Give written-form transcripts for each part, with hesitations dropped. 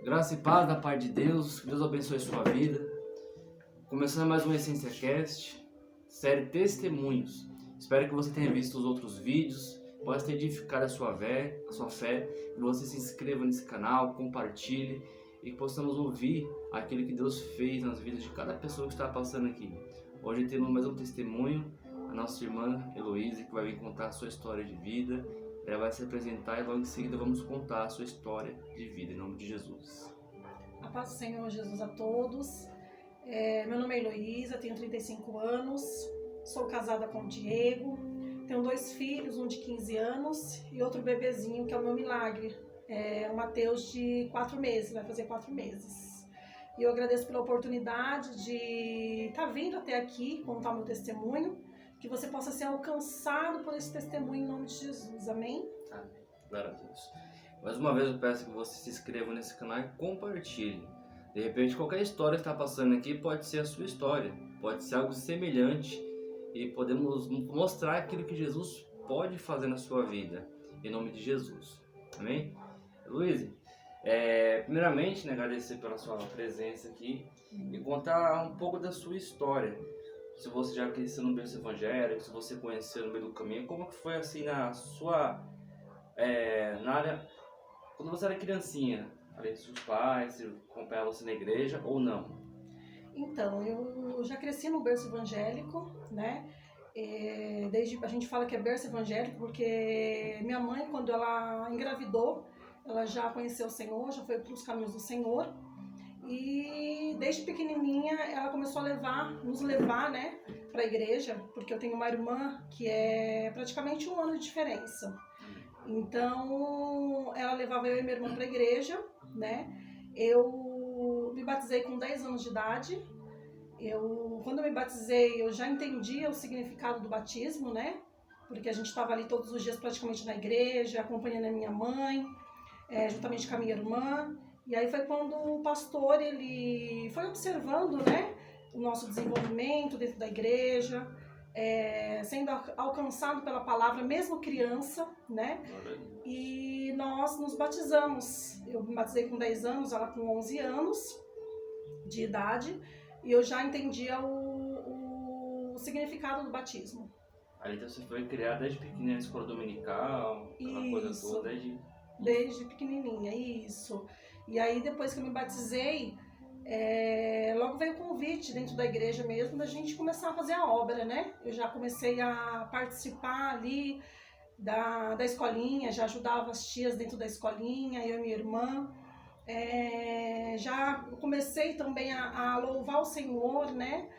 Graça e paz da parte de Deus, que Deus abençoe a sua vida. Começando mais um Essência Cast, série Testemunhos. Espero que você tenha visto os outros vídeos, possa ter edificado a sua fé, e você se inscreva nesse canal, compartilhe e que possamos ouvir aquilo que Deus fez nas vidas de cada pessoa que está passando aqui. Hoje temos mais um testemunho, a nossa irmã Heloísa, que vai vir contar a sua história de vida. Ela vai se apresentar e logo em seguida vamos contar a sua história de vida, em nome de Jesus. A paz do Senhor Jesus a todos. Meu nome é Heloísa, tenho 35 anos, sou casada com o Diego, tenho 2 filhos, um de 15 anos e outro bebezinho que é o meu milagre, o Mateus de 4 meses, vai fazer 4 meses. E eu agradeço pela oportunidade de estar vindo até aqui contar meu testemunho, que você possa ser alcançado por esse testemunho em nome de Jesus, amém? Amém. Glória a Deus. Mais uma vez eu peço que você se inscreva nesse canal e compartilhe. De repente qualquer história que está passando aqui pode ser a sua história, pode ser algo semelhante e podemos mostrar aquilo que Jesus pode fazer na sua vida, em nome de Jesus. Amém? Luiz, primeiramente, agradecer pela sua presença aqui e contar um pouco da sua história. Se você já cresceu no berço evangélico, se você conheceu no meio do caminho, como que foi assim na sua na área, quando você era criancinha, além dos seus pais, se acompanhava você na igreja ou não? Então, eu já cresci no berço evangélico, né? A gente fala que é berço evangélico porque minha mãe, quando ela engravidou, ela já conheceu o Senhor, já foi para os caminhos do Senhor. E desde pequenininha ela começou a nos levar, né, para a igreja, porque eu tenho uma irmã que é praticamente 1 ano de diferença. Então ela levava eu e minha irmã para a igreja, né? Eu me batizei com 10 anos de idade. Quando eu me batizei, eu já entendia o significado do batismo, né? Porque a gente estava ali todos os dias praticamente na igreja, acompanhando a minha mãe, juntamente com a minha irmã. E aí foi quando o pastor ele foi observando, né, o nosso desenvolvimento dentro da igreja, sendo alcançado pela palavra, mesmo criança, né? E nós nos batizamos. Eu me batizei com 10 anos, ela com 11 anos de idade, e eu já entendia o significado do batismo. Aí então você foi criada desde pequenininha na escola dominical, aquela coisa toda, desde pequenininha, isso. E aí depois que eu me batizei, logo veio o convite dentro da igreja mesmo da gente começar a fazer a obra, né? Eu já comecei a participar ali da escolinha, já ajudava as tias dentro da escolinha, eu e minha irmã. Já comecei também a louvar o Senhor, né?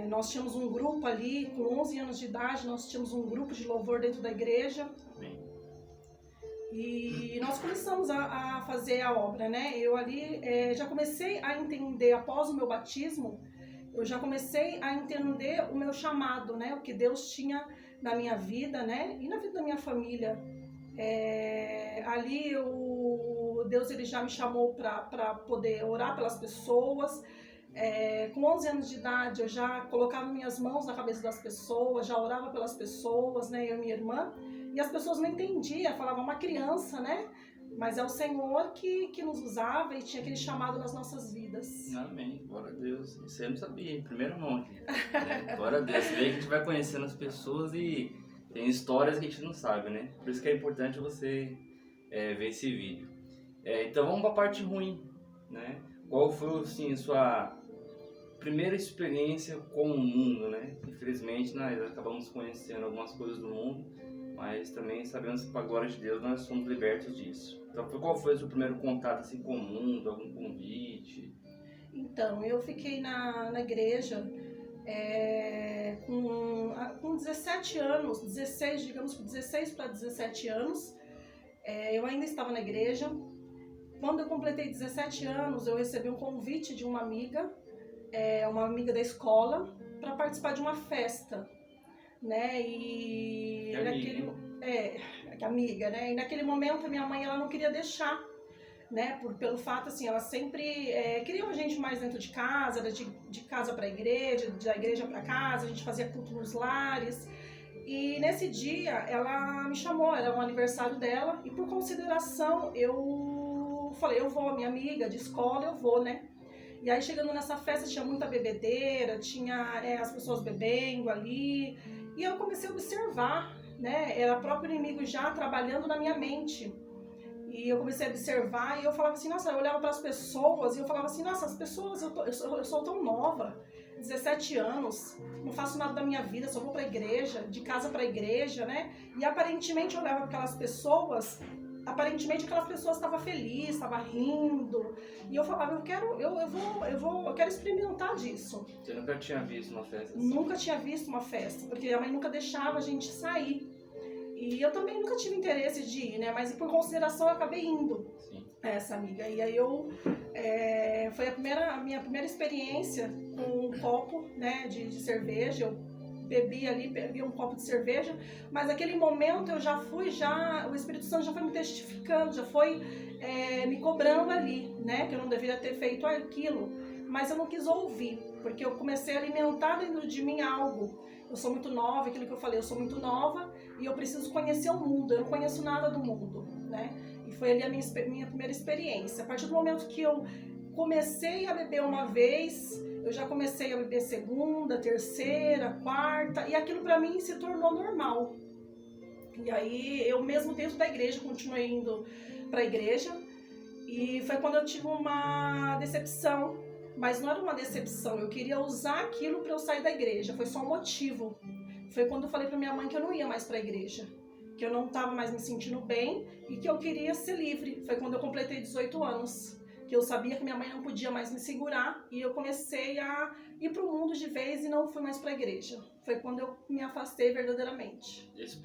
Nós tínhamos um grupo ali, com 11 anos de idade, nós tínhamos um grupo de louvor dentro da igreja. Amém. E nós começamos a fazer a obra, né? Eu ali já comecei a entender, após o meu batismo, eu já comecei a entender o meu chamado, né? O que Deus tinha na minha vida, né? E na vida da minha família. Ali Deus ele já me chamou para poder orar pelas pessoas. Com 11 anos de idade eu já colocava minhas mãos na cabeça das pessoas, já orava pelas pessoas, né? Eu e minha irmã. E as pessoas não entendiam, falavam uma criança, né? Mas é o Senhor que nos usava e tinha aquele chamado nas nossas vidas. Amém, glória a Deus. Isso eu não sabia, em primeira mão aqui. Glória a Deus. Você vê que a gente vai conhecendo as pessoas e tem histórias que a gente não sabe, né? Por isso que é importante você ver esse vídeo. Então vamos para a parte ruim, né? Qual foi, assim, a sua primeira experiência com o mundo, né? Infelizmente nós acabamos conhecendo algumas coisas do mundo, mas também sabemos que, para a glória de Deus, nós somos libertos disso. Então, qual foi o seu primeiro contato assim, com o mundo, algum convite? Então, eu fiquei na igreja com 17 anos, 16, digamos, 16 para 17 anos. Eu ainda estava na igreja. Quando eu completei 17 anos, eu recebi um convite de uma amiga da escola, para participar de uma festa, né? E amiga, né? E naquele momento a minha mãe ela não queria deixar, né? Pelo fato assim, ela sempre queria a gente mais dentro de casa, era de casa para a igreja, da igreja para casa, a gente fazia culto nos lares. E nesse dia ela me chamou, era um aniversário dela, e por consideração eu falei, eu vou, minha amiga de escola, eu vou, né? E aí, chegando nessa festa, tinha muita bebedeira, tinha as pessoas bebendo ali. E eu comecei a observar, né? Era o próprio inimigo já trabalhando na minha mente. E eu comecei a observar e eu falava assim, nossa, eu olhava para as pessoas e eu falava assim, nossa, as pessoas, eu sou tão nova, 17 anos, não faço nada da minha vida, só vou para a igreja, de casa para a igreja, né? E aparentemente eu olhava para aquelas pessoas, aparentemente aquelas pessoas estavam felizes, estavam rindo. E eu falava, eu quero experimentar disso. Você nunca tinha visto uma festa assim? Nunca tinha visto uma festa, porque a mãe nunca deixava a gente sair. E eu também nunca tive interesse de ir, né? Mas por consideração eu acabei indo. Sim. Essa amiga. E aí foi a minha primeira experiência com um copo, né, de cerveja. Eu bebi um copo de cerveja, mas naquele momento eu já fui, o Espírito Santo já foi me testificando, já foi me cobrando ali, né? Que eu não deveria ter feito aquilo. Mas eu não quis ouvir, porque eu comecei a alimentar dentro de mim algo. Eu sou muito nova, aquilo que eu falei, eu sou muito nova e eu preciso conhecer o mundo, eu não conheço nada do mundo, né? E foi ali a minha primeira experiência. A partir do momento que eu comecei a beber uma vez, eu já comecei a beber segunda, terceira, quarta, e aquilo pra mim se tornou normal. E aí eu mesmo dentro da igreja, continuei indo pra igreja, e foi quando eu tive uma decepção. Mas não era uma decepção, eu queria usar aquilo para eu sair da igreja, foi só um motivo. Foi quando eu falei para minha mãe que eu não ia mais para a igreja, que eu não estava mais me sentindo bem e que eu queria ser livre. Foi quando eu completei 18 anos, que eu sabia que minha mãe não podia mais me segurar e eu comecei a ir para o mundo de vez e não fui mais para a igreja. Foi quando eu me afastei verdadeiramente. Esse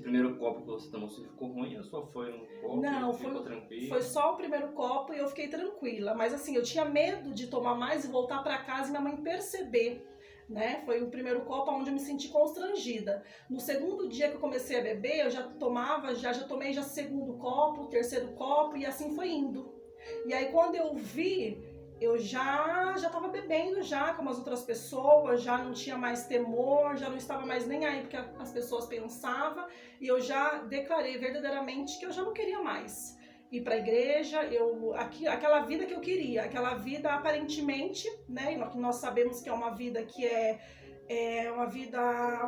primeiro copo que você tomou, você ficou ruim ou só foi um copo? Não, ficou tranquilo? Foi só o primeiro copo e eu fiquei tranquila. Mas assim, eu tinha medo de tomar mais e voltar para casa e minha mãe perceber, né? Foi o primeiro copo onde eu me senti constrangida. No segundo dia que eu comecei a beber, eu já tomava, já tomei já segundo copo, terceiro copo e assim foi indo. E aí quando eu vi, eu já estava bebendo já com as outras pessoas, já não tinha mais temor, já não estava mais nem aí porque as pessoas pensavam, e eu já declarei verdadeiramente que eu já não queria mais ir para a igreja, aquela vida que eu queria, aquela vida aparentemente, né, nós sabemos que é uma vida que é uma vida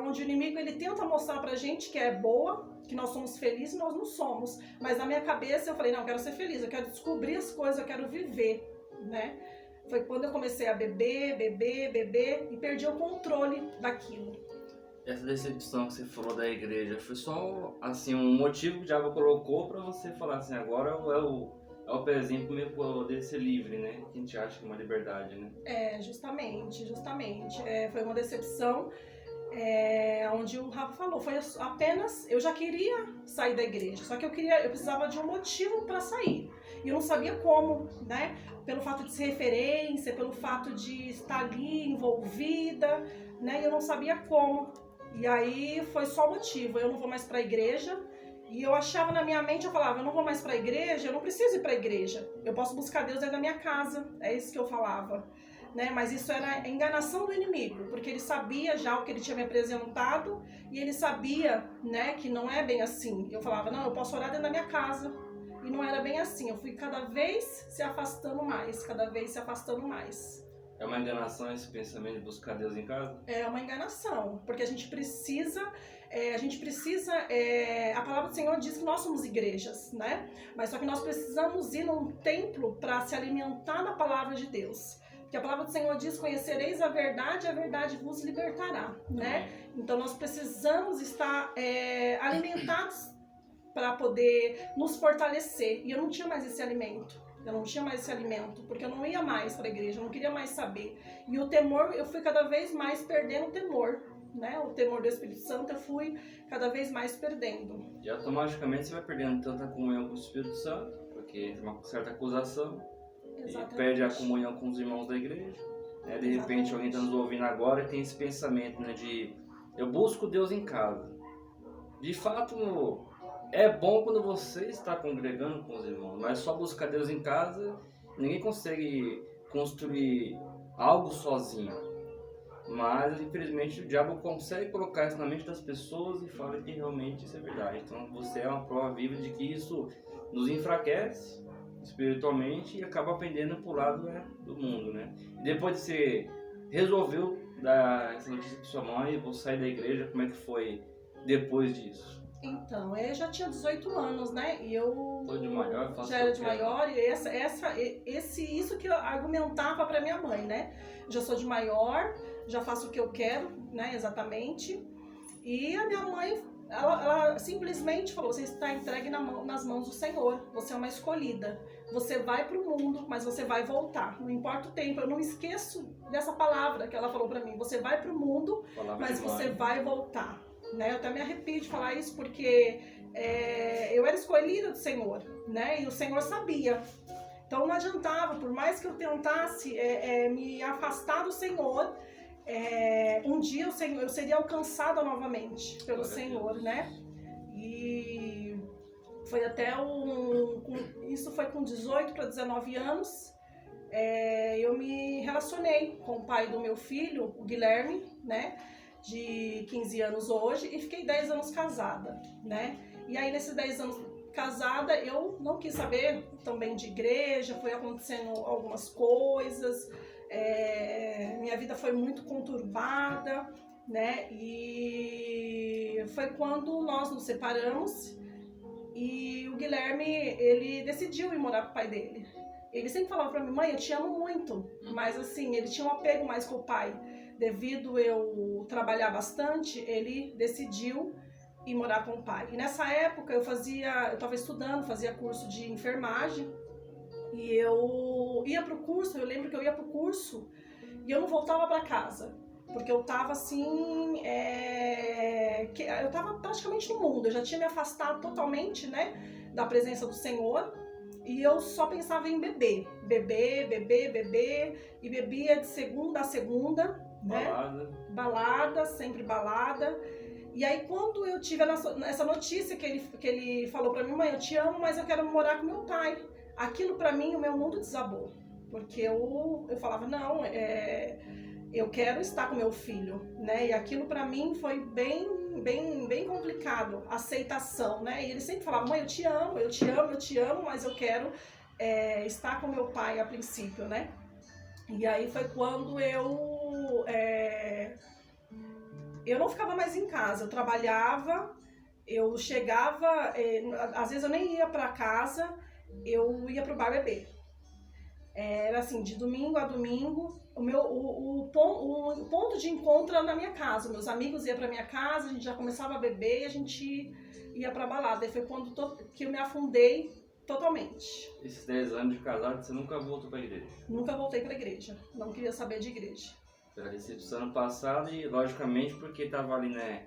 onde o inimigo ele tenta mostrar pra gente que é boa, que nós somos felizes, nós não somos, mas na minha cabeça eu falei, não, eu quero ser feliz, eu quero descobrir as coisas, eu quero viver, né? Foi quando eu comecei a beber e perdi o controle daquilo. Essa decepção que você falou da igreja, foi só assim um motivo que o diabo colocou pra você falar assim, agora é o pezinho pro meu poder ser livre, né? Que a gente acha que é uma liberdade, né? Justamente. Foi uma decepção, onde o Rafa falou, foi apenas, eu já queria sair da igreja, só que eu precisava de um motivo para sair. E eu não sabia como, né? Pelo fato de ser referência, pelo fato de estar ali envolvida, né? E eu não sabia como. E aí foi só o motivo, eu não vou mais para a igreja. E eu achava na minha mente, eu falava, eu não vou mais para a igreja, eu não preciso ir para a igreja. Eu posso buscar Deus dentro da minha casa, é isso que eu falava. Né? Mas isso era a enganação do inimigo, porque ele sabia já o que ele tinha me apresentado e ele sabia, né, que não é bem assim. Eu falava, não, eu posso orar dentro da minha casa. E não era bem assim, eu fui cada vez se afastando mais, É uma enganação esse pensamento de buscar Deus em casa? É uma enganação, porque a gente precisa, a palavra do Senhor diz que nós somos igrejas, né? Mas só que nós precisamos ir num templo para se alimentar da palavra de Deus. Porque a palavra do Senhor diz, conhecereis a verdade vos libertará, né? Então nós precisamos estar alimentados para poder nos fortalecer. E eu não tinha mais esse alimento. Porque eu não ia mais para a igreja, eu não queria mais saber. E o temor, eu fui cada vez mais perdendo o temor, né? O temor do Espírito Santo eu fui cada vez mais perdendo. E automaticamente você vai perdendo tanta comunhão com o Espírito Santo, porque tem uma certa acusação. Exatamente. E perde a comunhão com os irmãos da igreja. Né? De repente alguém está nos ouvindo agora e tem esse pensamento, né, de eu busco Deus em casa. De fato, é bom quando você está congregando com os irmãos, mas só buscar Deus em casa, ninguém consegue construir algo sozinho. Mas, infelizmente, o diabo consegue colocar isso na mente das pessoas e fala que realmente isso é verdade. Então, você é uma prova viva de que isso nos enfraquece espiritualmente e acaba pendendo pro lado, né, do mundo, né? E depois de você resolveu dar essa notícia pra sua mãe, vou sair da igreja, como é que foi depois disso? Então, eu já tinha 18 anos, né? E eu Tô de maior, faço já o era que de eu quero. maior, e isso que eu argumentava para minha mãe, né? Já sou de maior, já faço o que eu quero, né? Exatamente. E a minha mãe, ela simplesmente falou: você está entregue nas mãos do Senhor, você é uma escolhida. Você vai para o mundo, mas você vai voltar. Não importa o tempo, eu não esqueço dessa palavra que ela falou para mim. Você vai para o mundo, Palavra mas de você mãe. vai voltar. Né? Eu até me arrepio de falar isso porque eu era escolhida do Senhor, né? E o Senhor sabia. Então não adiantava, por mais que eu tentasse me afastar do Senhor, um dia eu seria alcançada novamente pelo Senhor, né? E foi até isso foi com 18 para 19 anos, eu me relacionei com o pai do meu filho, o Guilherme, né? De 15 anos hoje, e fiquei 10 anos casada, né? E aí nesses 10 anos casada, eu não quis saber também de igreja, foi acontecendo algumas coisas, minha vida foi muito conturbada, né? E foi quando nós nos separamos e o Guilherme, ele decidiu ir morar com o pai dele. Ele sempre falava pra mim: mãe, eu te amo muito, mas assim, ele tinha um apego mais com o pai. Devido eu trabalhar bastante, ele decidiu ir morar com o pai. E nessa época eu estava estudando, fazia curso de enfermagem, e eu ia pro curso, eu lembro que eu ia pro curso e eu não voltava para casa, porque eu tava assim, eu tava praticamente no mundo, eu já tinha me afastado totalmente, né, da presença do Senhor. E eu só pensava em beber, e bebia de segunda a segunda, né? Balada, sempre balada. E aí quando eu tive essa notícia que ele falou pra mim: mãe, eu te amo, mas eu quero morar com meu pai. Aquilo pra mim, o meu mundo desabou. Porque eu falava: não, eu quero estar com meu filho, né? E aquilo pra mim foi bem complicado, a aceitação, né? E ele sempre falava: mãe, eu te amo, mas eu quero estar com meu pai a princípio, né? E aí foi quando eu não ficava mais em casa, eu trabalhava, eu chegava, às vezes eu nem ia para casa, eu ia pro bar beber. Era assim, de domingo a domingo, o ponto de encontro era na minha casa. Meus amigos iam pra minha casa, a gente já começava a beber e a gente ia pra balada. E foi quando que eu me afundei totalmente. Esses 10 anos de casado, você nunca voltou pra igreja? Nunca voltei pra igreja, não queria saber de igreja. Pela recepção ano passado e, logicamente, porque tava ali, né?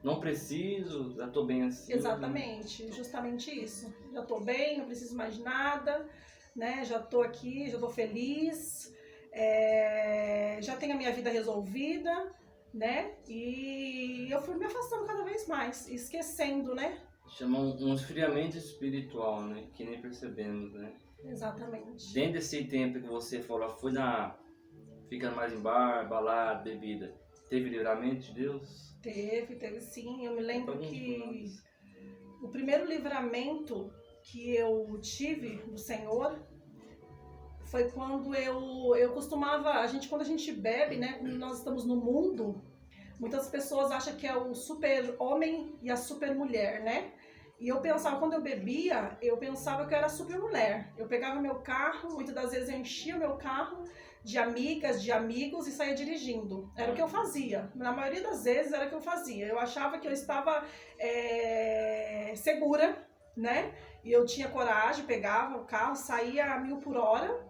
Não preciso, já tô bem assim. Exatamente, justamente isso. Já tô bem, não preciso mais de nada, né? Já tô aqui, já tô feliz, já tenho a minha vida resolvida, né? E eu fui me afastando cada vez mais, esquecendo, né? Chama um esfriamento espiritual, né? Que nem percebemos, né? Exatamente. Dentro desse tempo que você falou, fica mais em bar, balada, bebida, teve livramento de Deus? Teve sim. Eu me lembro que o primeiro livramento que eu tive do Senhor foi quando eu costumava, quando a gente bebe, né, quando nós estamos no mundo, muitas pessoas acham que é o super homem e a super mulher, né? E eu pensava, quando eu bebia, eu pensava que eu era super mulher. Eu pegava meu carro, muitas das vezes eu enchia meu carro de amigas, de amigos e saía dirigindo. Era o que eu fazia. Na maioria das vezes era o que eu fazia. Eu achava que eu estava segura, né? E eu tinha coragem, pegava o carro, saía a 1000 por hora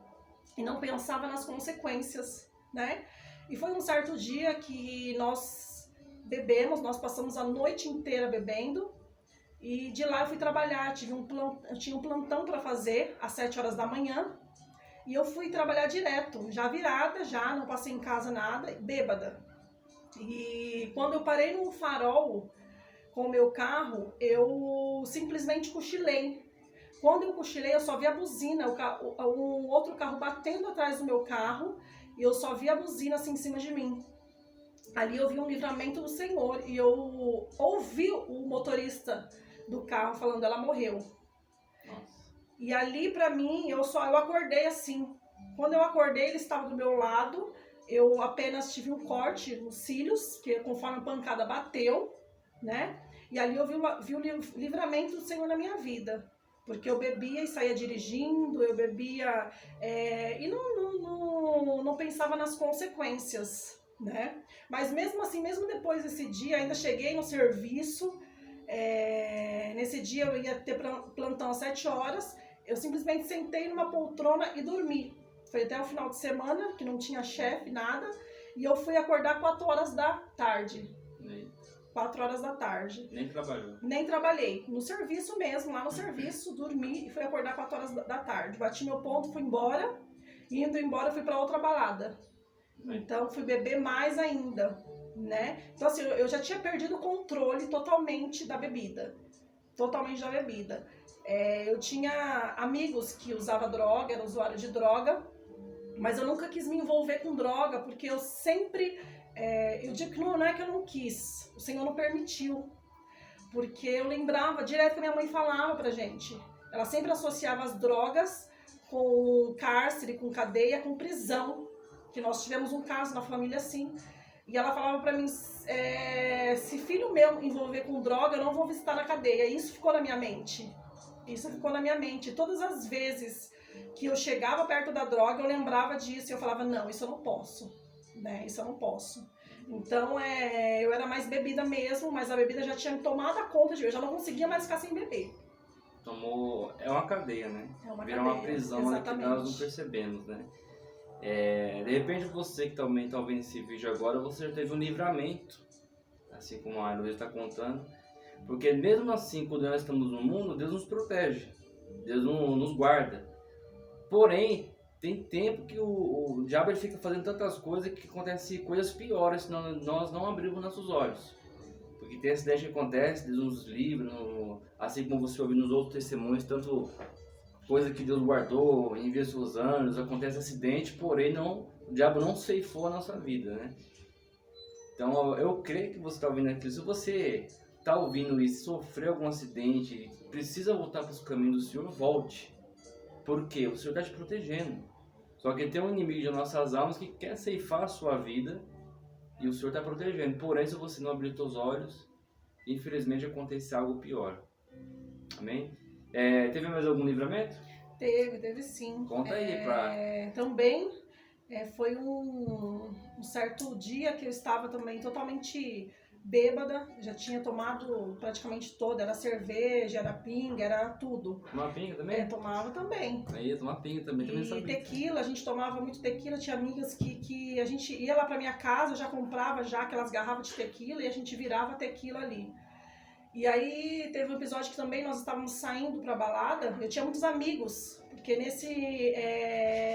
e não pensava nas consequências, né? E foi um certo dia que nós bebemos, nós passamos a noite inteira bebendo. E de lá eu fui trabalhar, eu tinha um plantão para fazer às 7 horas da manhã. E eu fui trabalhar direto, já virada, não passei em casa nada, bêbada. E quando eu parei num farol com o meu carro, eu simplesmente cochilei. Quando eu cochilei, eu só vi a buzina, um outro carro batendo atrás do meu carro, e eu só vi a buzina assim em cima de mim. Ali eu vi um livramento do Senhor, e eu ouvi o motorista do carro falando: ela morreu. Nossa. E ali, pra mim, eu acordei assim. Quando eu acordei, ele estava do meu lado. Eu apenas tive um corte nos cílios, que conforme a pancada bateu, né? E ali eu vi o livramento do Senhor na minha vida. Porque eu bebia e saía dirigindo, eu bebia e não pensava nas consequências, né? Mas mesmo assim, mesmo depois desse dia, ainda cheguei no serviço. Nesse dia eu ia ter plantão às 7 horas. Eu simplesmente sentei numa poltrona e dormi. Foi até o final de semana, que não tinha chefe, nada. E eu fui acordar 4 horas da tarde. 4 horas da tarde. Nem trabalhou? Nem trabalhei. No serviço mesmo, lá no serviço, dormi e fui acordar 4 horas da tarde. Bati meu ponto, fui embora. E indo embora, fui para outra balada. Então, fui beber mais ainda, né? Então, assim, eu já tinha perdido o controle totalmente da bebida. Totalmente da bebida. Eu tinha amigos que usavam droga, era usuário de droga. Mas eu nunca quis me envolver com droga, porque eu sempre... eu digo que não é que eu não quis, o Senhor não permitiu. Porque eu lembrava direto que minha mãe falava pra gente. Ela sempre associava as drogas com cárcere, com cadeia, com prisão. Que nós tivemos um caso na família assim. E ela falava pra mim, se filho meu envolver com droga, eu não vou visitar na cadeia. E isso ficou na minha mente. Isso ficou na minha mente. Todas as vezes que eu chegava perto da droga, eu lembrava disso. E eu falava, não, isso eu não posso. Né? Isso eu não posso. Então, eu era mais bebida mesmo, mas a bebida já tinha tomado conta de mim. Eu já não conseguia mais ficar sem beber. É uma cadeia, né? É uma Vira cadeia, uma prisão, né, que nós não percebemos, né? De repente você que também está ouvindo esse vídeo agora, você já teve um livramento, assim como a Luísa está contando. Porque mesmo assim, quando nós estamos no mundo, Deus nos protege. Deus nos guarda. Porém, tem tempo que o diabo ele fica fazendo tantas coisas que acontecem coisas piores se nós não abrirmos nossos olhos. Porque tem acidente que acontece, Deus nos livra, assim como você ouve nos outros testemunhos, tanto coisa que Deus guardou, envia seus anos, acontece acidente, porém o diabo não ceifou a nossa vida, né? Então eu creio que você está ouvindo aquilo. Se você está ouvindo isso, sofreu algum acidente, precisa voltar para os caminhos do Senhor, volte. Por quê? O Senhor está te protegendo. Só que tem um inimigo de nossas almas que quer ceifar a sua vida e o Senhor está protegendo. Porém, se você não abrir os seus olhos, infelizmente acontece algo pior. Amém? Teve mais algum livramento? Teve sim. Conta aí também foi um certo dia que eu estava também totalmente bêbada, já tinha tomado praticamente toda, era cerveja, era pinga, era tudo. Tomava pinga também? Tomava também. Aí, tomava pinga também E sabia. Tequila, a gente tomava muito tequila, tinha amigas que a gente ia lá pra minha casa, eu já comprava já aquelas garrafas de tequila e a gente virava tequila ali. E aí teve um episódio que também nós estávamos saindo pra balada, eu tinha muitos amigos, porque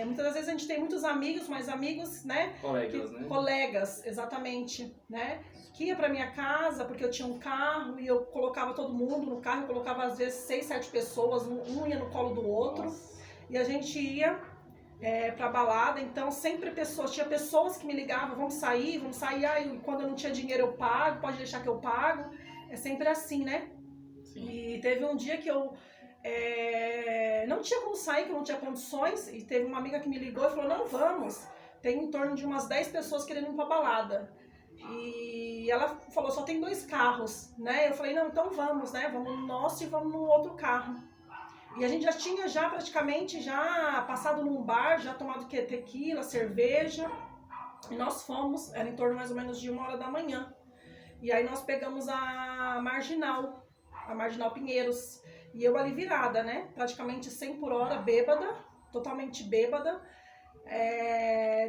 muitas das vezes a gente tem muitos amigos, mas amigos, né? Né? Colegas, exatamente, né? Que ia pra minha casa, porque eu tinha um carro e eu colocava todo mundo no carro, eu colocava às vezes 6, 7 pessoas, um ia no colo do outro. Nossa. E a gente ia pra balada, então sempre tinha pessoas que me ligavam, vamos sair, e quando eu não tinha dinheiro eu pago, pode deixar que eu pago. É sempre assim, né? Sim. E teve um dia que eu não tinha como sair, que eu não tinha condições, e teve uma amiga que me ligou e falou, não, vamos. Tem em torno de umas 10 pessoas querendo ir pra balada. E ela falou, só tem 2 carros, né? Eu falei, não, então vamos, né? Vamos no nosso e vamos no outro carro. E a gente já tinha praticamente passado num bar, já tomado tequila, cerveja. E nós fomos, era em torno mais ou menos de 1h da manhã. E aí nós pegamos a Marginal Pinheiros. E eu ali virada, né? Praticamente 100 por hora, bêbada, totalmente bêbada.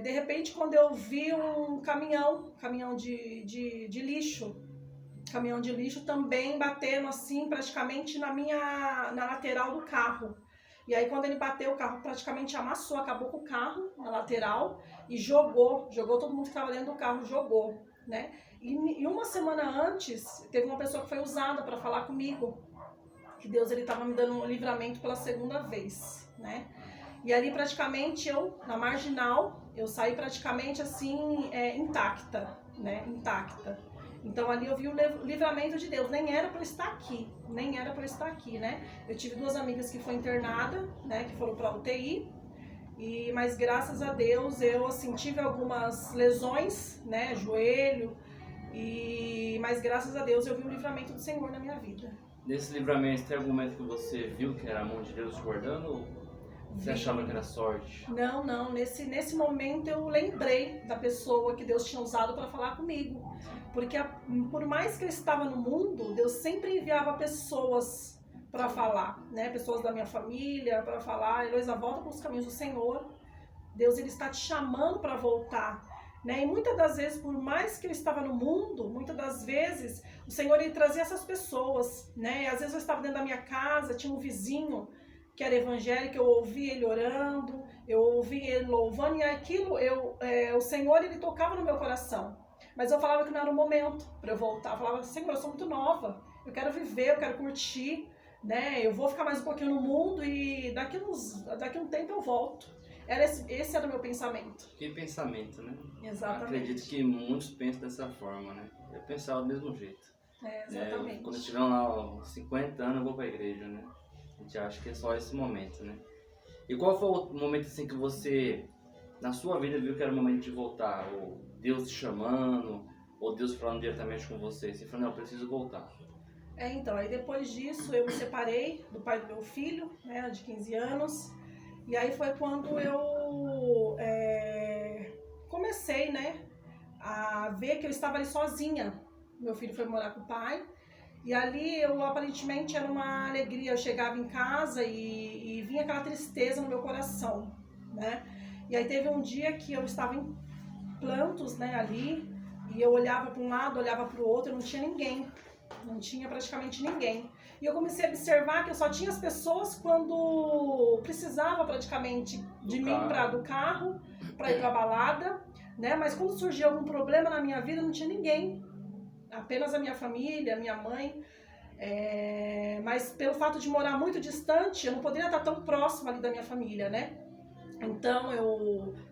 De repente, quando eu vi um caminhão de lixo, também batendo assim, praticamente na lateral do carro. E aí quando ele bateu, o carro praticamente amassou, acabou com o carro na lateral e jogou todo mundo que estava dentro do carro, jogou, né? E uma semana antes, teve uma pessoa que foi usada para falar comigo, que Deus estava me dando um livramento pela 2ª vez, né? E ali praticamente na Marginal, eu saí praticamente assim, intacta, né? Intacta. Então ali eu vi o livramento de Deus. Nem era para eu estar aqui, né? Eu tive 2 amigas que foram internadas, né? Que foram para UTI. Mas graças a Deus eu assim, tive algumas lesões, né? Joelho. Mas graças a Deus eu vi o livramento do Senhor na minha vida. Nesse livramento, tem algum momento que você viu que era a mão de Deus te guardando? Ou você achava que era sorte? Não. Nesse momento eu lembrei da pessoa que Deus tinha usado para falar comigo. Porque por mais que eu estava no mundo, Deus sempre enviava pessoas para falar, né? Pessoas da minha família para falar: Heloísa, volta para os caminhos do Senhor. Deus, Ele está te chamando para voltar. Né? E muitas das vezes, por mais que eu estava no mundo, muitas das vezes o Senhor, Ele trazia essas pessoas, né? Às vezes eu estava dentro da minha casa, tinha um vizinho que era evangélico, eu ouvia ele orando, eu ouvia ele louvando, e aquilo, o Senhor, Ele tocava no meu coração. Mas eu falava que não era o momento para eu voltar. Eu falava: Senhor, eu sou muito nova, eu quero viver, eu quero curtir, né? Eu vou ficar mais um pouquinho no mundo e daqui a um tempo eu volto. Esse era o meu pensamento. Que pensamento, né? Exatamente. Acredito que muitos pensam dessa forma, né? Eu pensava do mesmo jeito. Exatamente. Quando eu tiver lá uns 50 anos, eu vou pra igreja, né? A gente acha que é só esse momento, né? E qual foi o momento assim que você, na sua vida, viu que era o momento de voltar? Ou Deus te chamando, ou Deus falando diretamente com você? Você falou: não, eu preciso voltar. Então, aí depois disso eu me separei do pai do meu filho, né, de 15 anos. E aí foi quando eu comecei, né, a ver que eu estava ali sozinha. Meu filho foi morar com o pai. E ali eu aparentemente era uma alegria. Eu chegava em casa e vinha aquela tristeza no meu coração, né? E aí teve um dia que eu estava em plantos, né, ali. E eu olhava para um lado, olhava para o outro, não tinha ninguém. Não tinha praticamente ninguém. E eu comecei a observar que eu só tinha as pessoas quando precisava praticamente de mim do carro, para ir para a balada, né? Mas quando surgia algum problema na minha vida, não tinha ninguém. Apenas a minha família, a minha mãe. Mas pelo fato de morar muito distante, eu não poderia estar tão próxima ali da minha família, né? Então,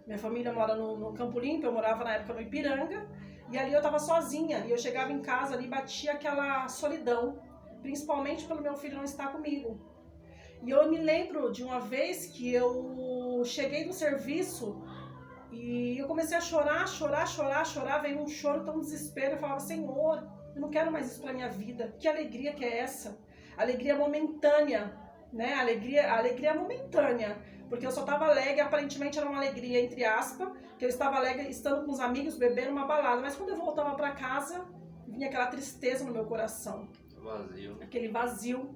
minha família mora no Campo Limpo, eu morava na época no Ipiranga. E ali eu estava sozinha, e eu chegava em casa ali e batia aquela solidão, principalmente pelo meu filho não estar comigo. E eu me lembro de uma vez que eu cheguei no serviço e eu comecei a chorar, veio um choro, tão desespero. Eu falava: Senhor, eu não quero mais isso para minha vida, que alegria que é essa? Alegria momentânea, né? Alegria momentânea. Porque eu só estava alegre, aparentemente era uma alegria, entre aspas, que eu estava alegre estando com os amigos, bebendo uma balada. Mas quando eu voltava para casa, vinha aquela tristeza no meu coração. Vazio. Aquele vazio,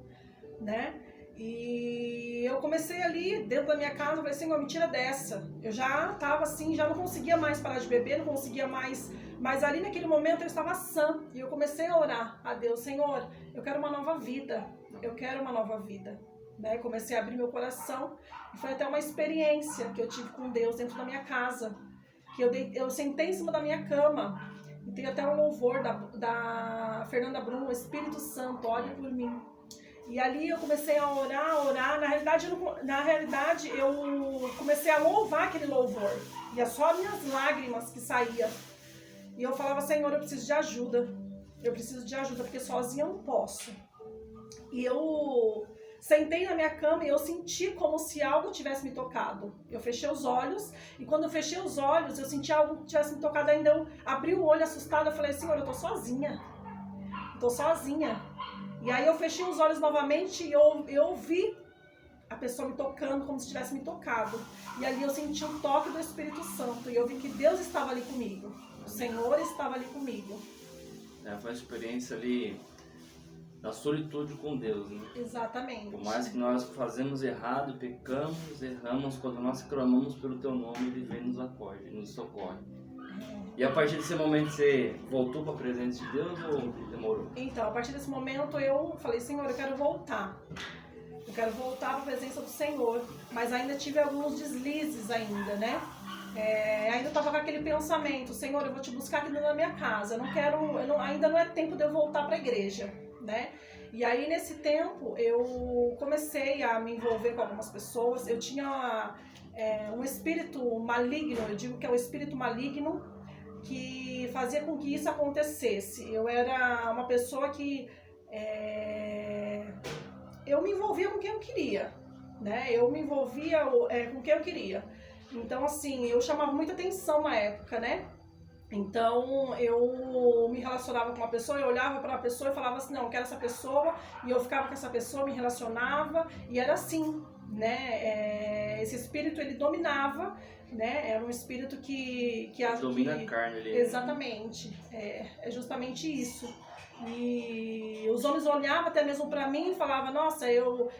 né? E eu comecei ali, dentro da minha casa, eu falei: Senhor, me tira dessa. Eu já estava assim, já não conseguia mais parar de beber, não conseguia mais. Mas ali naquele momento eu estava sã. E eu comecei a orar a Deus: Senhor, eu quero uma nova vida. Eu quero uma nova vida. Né? Comecei a abrir meu coração e foi até uma experiência que eu tive com Deus dentro da minha casa, que eu sentei em cima da minha cama e tem até um louvor da Fernanda Brum: Espírito Santo, ore por mim. E ali eu comecei a orar. Na realidade eu comecei a louvar aquele louvor, e é só minhas lágrimas que saíam. E eu falava: Senhor, eu preciso de ajuda, porque sozinha eu não posso. E eu sentei na minha cama e eu senti como se algo tivesse me tocado. Eu fechei os olhos, e quando eu fechei os olhos, eu senti algo que tivesse me tocado. Ainda eu abri o olho assustada, eu falei: Senhor, eu tô sozinha. E aí eu fechei os olhos novamente e eu ouvi a pessoa me tocando como se tivesse me tocado. E ali eu senti um toque do Espírito Santo, e eu vi que Deus estava ali comigo. O Senhor estava ali comigo. Foi uma experiência ali da solitude com Deus, né? Exatamente. Por mais que nós fazemos errado, pecamos, erramos, quando nós clamamos pelo Teu nome, Ele vem, nos acorde, nos socorre. E a partir desse momento você voltou para a presença de Deus ou demorou? Então, a partir desse momento eu falei: Senhor, eu quero voltar. Eu quero voltar para a presença do Senhor. Mas ainda tive alguns deslizes ainda, né? Ainda estava com aquele pensamento: Senhor, eu vou te buscar aqui dentro da minha casa. Ainda não é tempo de eu voltar para a igreja, né? E aí nesse tempo eu comecei a me envolver com algumas pessoas. Eu tinha um espírito maligno, eu digo que é um espírito maligno, que fazia com que isso acontecesse. Eu era uma pessoa que eu me envolvia com quem eu queria, né? Eu me envolvia com quem eu queria. Então, assim, eu chamava muita atenção na época, né? Então, eu me relacionava com uma pessoa, eu olhava para a pessoa e falava assim, não, eu quero essa pessoa, e eu ficava com essa pessoa, me relacionava, e era assim, né? Esse espírito, ele dominava, né? Era um espírito que domina a carne ali. Exatamente, é justamente isso. E os homens olhavam até mesmo para mim e falavam, nossa, eu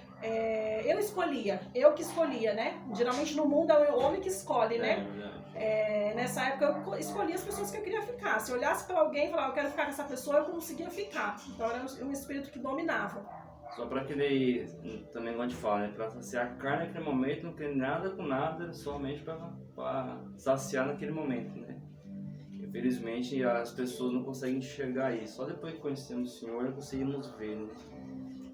escolhia, eu que escolhia, né? Geralmente no mundo é o homem que escolhe, né? Nessa época eu escolhia as pessoas que eu queria ficar. Se eu olhasse para alguém e falava, eu quero ficar com essa pessoa, eu conseguia ficar. Então era um espírito que dominava. Só para aquele, também gosto de falar, né? Para saciar a carne naquele momento, não tem nada com nada, somente para saciar naquele momento, né? Infelizmente as pessoas não conseguem enxergar isso. Só depois que conhecemos o Senhor, conseguimos ver, né?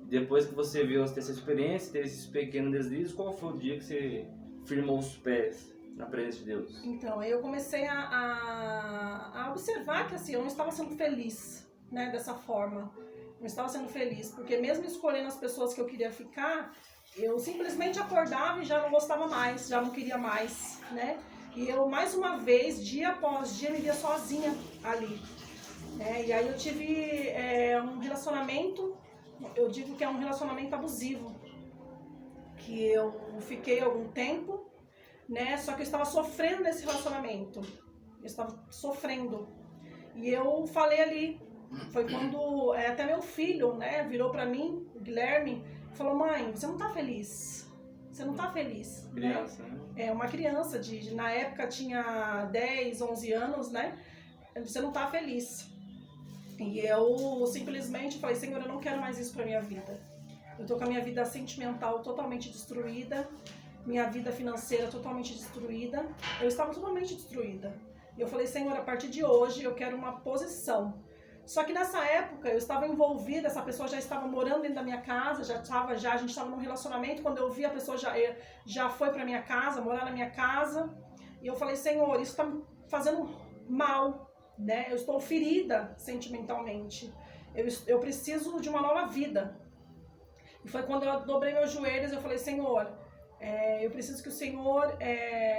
Depois que você viu essa experiência, teve esses pequenos deslizes, qual foi o dia que você firmou os pés na presença de Deus? Então, eu comecei a observar que assim, eu não estava sendo feliz, né, dessa forma. Não estava sendo feliz, porque mesmo escolhendo as pessoas que eu queria ficar, eu simplesmente acordava e já não gostava mais, já não queria mais, né? E eu, mais uma vez, dia após dia, me via sozinha ali. E aí eu tive um relacionamento, eu digo que é um relacionamento abusivo, que eu fiquei algum tempo, né? Só que eu estava sofrendo nesse relacionamento, eu estava sofrendo. E eu falei ali, foi quando até meu filho, né, virou pra mim, o Guilherme, falou, mãe, você não tá feliz? Você não tá feliz, criança, né? Uma criança, na época tinha 10, 11 anos, né? Você não tá feliz. E eu simplesmente falei, Senhor, eu não quero mais isso pra minha vida. Eu tô com a minha vida sentimental totalmente destruída, minha vida financeira totalmente destruída. Eu estava totalmente destruída. E eu falei, Senhor, a partir de hoje eu quero uma posição. Só que nessa época eu estava envolvida, essa pessoa já estava morando dentro da minha casa, a gente estava num relacionamento, quando eu vi a pessoa já foi para minha casa, morar na minha casa, e eu falei, Senhor, isso está me fazendo mal, né? Eu estou ferida sentimentalmente, eu preciso de uma nova vida. E foi quando eu dobrei meus joelhos e eu falei, Senhor, eu preciso que o Senhor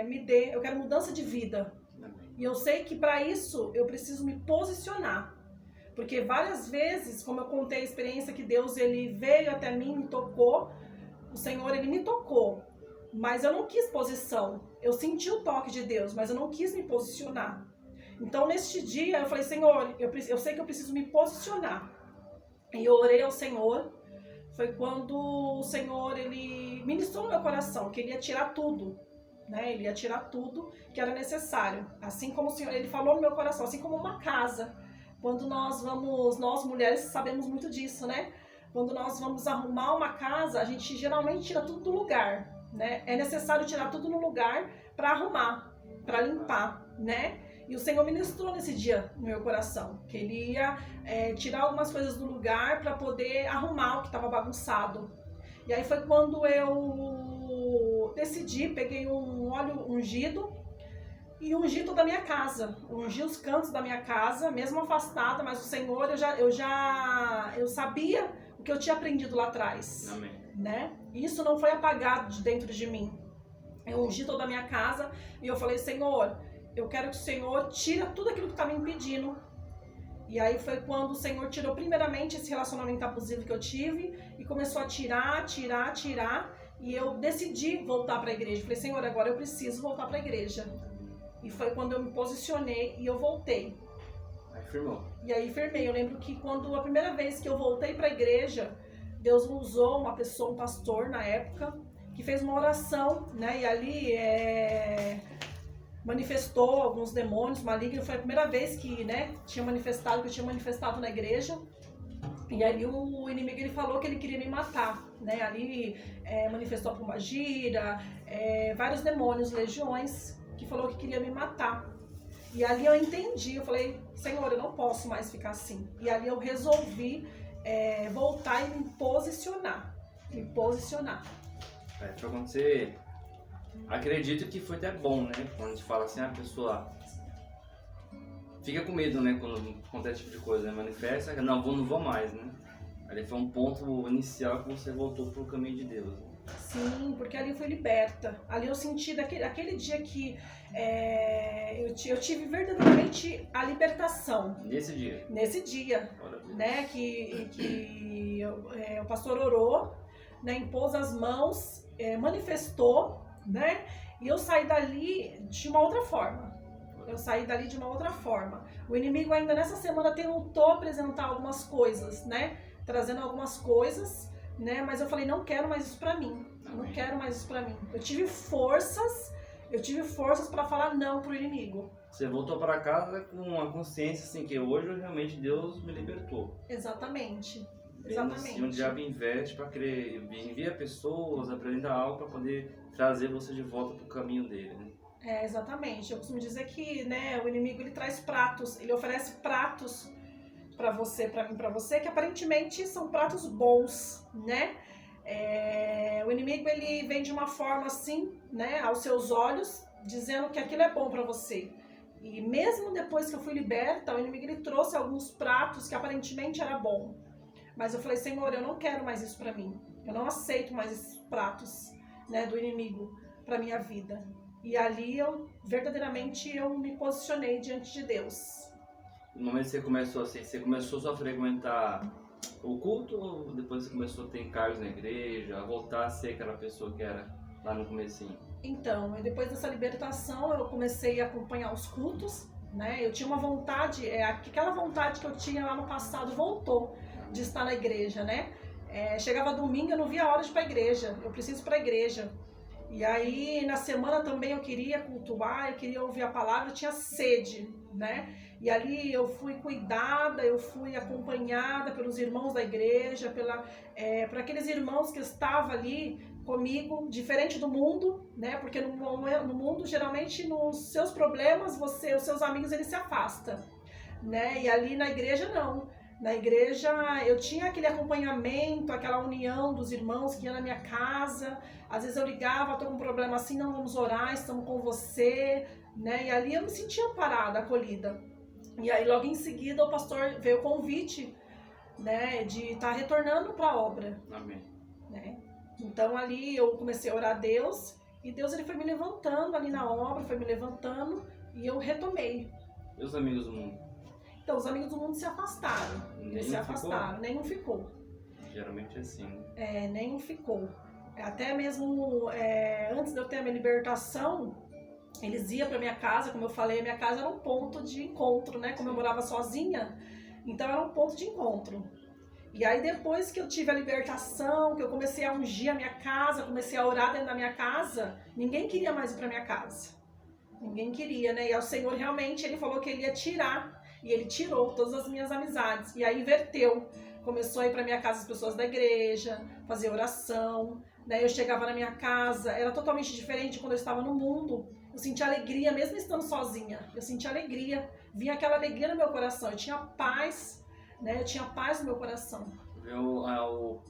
me dê, eu quero mudança de vida. E eu sei que para isso eu preciso me posicionar. Porque várias vezes, como eu contei a experiência que Deus ele veio até mim, me tocou, o Senhor ele me tocou, mas eu não quis posição. Eu senti o toque de Deus, mas eu não quis me posicionar. Então neste dia eu falei, Senhor, eu sei que eu preciso me posicionar. E eu orei ao Senhor. Foi quando o Senhor ele ministrou no meu coração que ele ia tirar tudo, né? Ele ia tirar tudo que era necessário. Assim como o Senhor ele falou no meu coração, assim como uma casa. Quando nós mulheres sabemos muito disso, né? Quando nós vamos arrumar uma casa, a gente geralmente tira tudo do lugar, né? É necessário tirar tudo no lugar para arrumar, para limpar, né? E o Senhor ministrou nesse dia no meu coração, que Ele ia tirar algumas coisas do lugar para poder arrumar o que estava bagunçado. E aí foi quando eu decidi, peguei um óleo ungido, e ungi toda a minha casa, ungi os cantos da minha casa, mesmo afastada, mas o Senhor, eu sabia o que eu tinha aprendido lá atrás. Amém. Né? Isso não foi apagado de dentro de mim. Eu ungi toda a minha casa e eu falei, Senhor, eu quero que o Senhor tire tudo aquilo que está me impedindo. E aí foi quando o Senhor tirou primeiramente esse relacionamento abusivo que eu tive e começou a tirar, e eu decidi voltar para a igreja. Falei, Senhor, agora eu preciso voltar para a igreja. E foi quando eu me posicionei e eu voltei. Aí firmou. E aí firmei. Eu lembro que quando a primeira vez que eu voltei para a igreja, Deus usou uma pessoa, um pastor na época, que fez uma oração, né? E ali manifestou alguns demônios malignos. Foi a primeira vez que, né, que eu tinha manifestado na igreja. E ali o inimigo ele falou que ele queria me matar, né? Ali manifestou a pombagira, vários demônios, legiões, que falou que queria me matar. E ali eu entendi, eu falei, Senhor, eu não posso mais ficar assim. E ali eu resolvi voltar e me posicionar. Pra acontecer, acredito que foi até bom, né? Quando a gente fala assim, a pessoa fica com medo, né, quando acontece esse tipo de coisa, né? Manifesta, não vou mais, né? Ali foi um ponto inicial que você voltou pro caminho de Deus. Né? Sim, porque ali eu fui liberta. Ali eu senti aquele dia que eu tive verdadeiramente a libertação. Nesse dia? Nesse dia, né, que o pastor orou, né, impôs as mãos, manifestou, né, e eu saí dali de uma outra forma. O inimigo ainda nessa semana tentou apresentar algumas coisas, né, trazendo algumas coisas, né, mas eu falei, não quero mais isso pra mim. Não quero mais isso pra mim. Eu tive forças para falar não pro inimigo. Você voltou para casa com a consciência assim que hoje realmente Deus me libertou. Exatamente. Exatamente. E o diabo investe para querer envia pessoas, apresenta algo para poder trazer você de volta pro caminho dele, né? Exatamente. Eu costumo dizer que, né, o inimigo ele traz pratos, ele oferece pratos para você, para mim, para você, que aparentemente são pratos bons, né? O inimigo ele vem de uma forma assim, né, aos seus olhos, dizendo que aquilo é bom para você. E mesmo depois que eu fui liberta, o inimigo ele trouxe alguns pratos que aparentemente era bom. Mas eu falei, Senhor, eu não quero mais isso para mim. Eu não aceito mais esses pratos, né, do inimigo para minha vida. E ali verdadeiramente eu me posicionei diante de Deus. No momento que você começou assim, você começou só a frequentar o culto ou depois você começou a ter encargos na igreja, a voltar a ser aquela pessoa que era lá no comecinho? Então, depois dessa libertação eu comecei a acompanhar os cultos, né? Eu tinha uma vontade, aquela vontade que eu tinha lá no passado voltou de estar na igreja, né? Chegava domingo, eu não via a hora de ir para a igreja, eu preciso ir para a igreja. E aí na semana também eu queria cultuar, eu queria ouvir a palavra, eu tinha sede, né? E ali eu fui cuidada, eu fui acompanhada pelos irmãos da igreja, por aqueles irmãos que estavam ali comigo, diferente do mundo, né? Porque no mundo, geralmente, nos seus problemas, os seus amigos, eles se afastam, né? E ali na igreja, não. Na igreja, eu tinha aquele acompanhamento, aquela união dos irmãos que iam na minha casa. Às vezes eu ligava, tô com um problema assim, não vamos orar, estamos com você, né? E ali eu me sentia amparada, acolhida. E aí logo em seguida o pastor veio o convite, né, de estar retornando para a obra. Amém. Né? Então ali eu comecei a orar a Deus e Deus ele foi me levantando ali na obra, foi me levantando e eu retomei. E os amigos do mundo? Então os amigos do mundo se afastaram. Nenhum ficou. Geralmente é assim, né? Nenhum ficou. Até mesmo antes de eu ter a minha libertação, eles iam para minha casa, como eu falei, a minha casa era um ponto de encontro, né? Como eu morava sozinha, então era um ponto de encontro. E aí depois que eu tive a libertação, que eu comecei a ungir a minha casa, comecei a orar dentro da minha casa, ninguém queria mais ir para minha casa. Ninguém queria, né? E o Senhor realmente, ele falou que ele ia tirar, e ele tirou todas as minhas amizades. E aí inverteu. Começou a ir para minha casa as pessoas da igreja, fazer oração, né? Eu chegava na minha casa, era totalmente diferente de quando eu estava no mundo. Eu sentia alegria, mesmo estando sozinha. Eu sentia alegria, vinha aquela alegria no meu coração. Eu tinha paz, né? Eu tinha paz no meu coração. O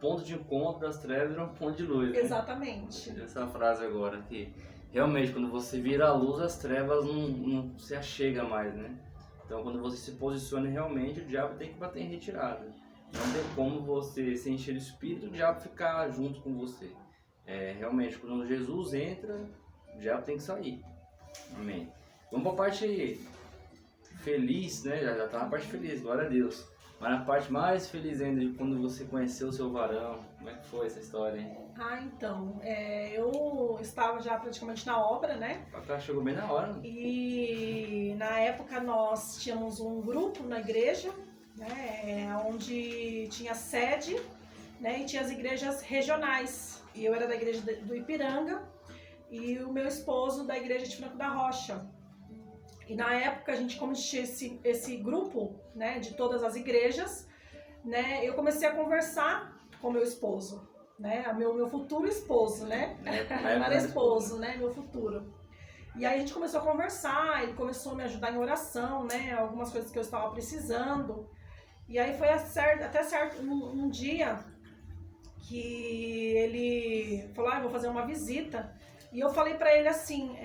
ponto de encontro das trevas era um ponto de luz, né? Exatamente. Essa frase agora, que realmente quando você vira a luz, as trevas não se achega mais, né? Então quando você se posiciona realmente, o diabo tem que bater em retirada. Não tem como você se encher de espírito e o diabo ficar junto com você. Realmente, quando Jesus entra, o diabo tem que sair. Amém. Vamos para a parte feliz, né? Já está na parte feliz, glória a Deus. Mas na parte mais feliz ainda de quando você conheceu o seu varão, como é que foi essa história, hein? Então, eu estava já praticamente na obra, né? Chegou bem na hora. E na época nós tínhamos um grupo na igreja, né? Onde tinha sede, né? E tinha as igrejas regionais. E eu era da igreja do Ipiranga e o meu esposo da igreja de Franco da Rocha. E na época, como tinha esse grupo, né, de todas as igrejas, né, eu comecei a conversar com meu esposo, né, meu futuro esposo, né, não era esposo, né, meu futuro. E aí a gente começou a conversar, ele começou a me ajudar em oração, né, algumas coisas que eu estava precisando. E aí foi até certo um dia que ele falou, eu vou fazer uma visita E eu falei pra ele assim,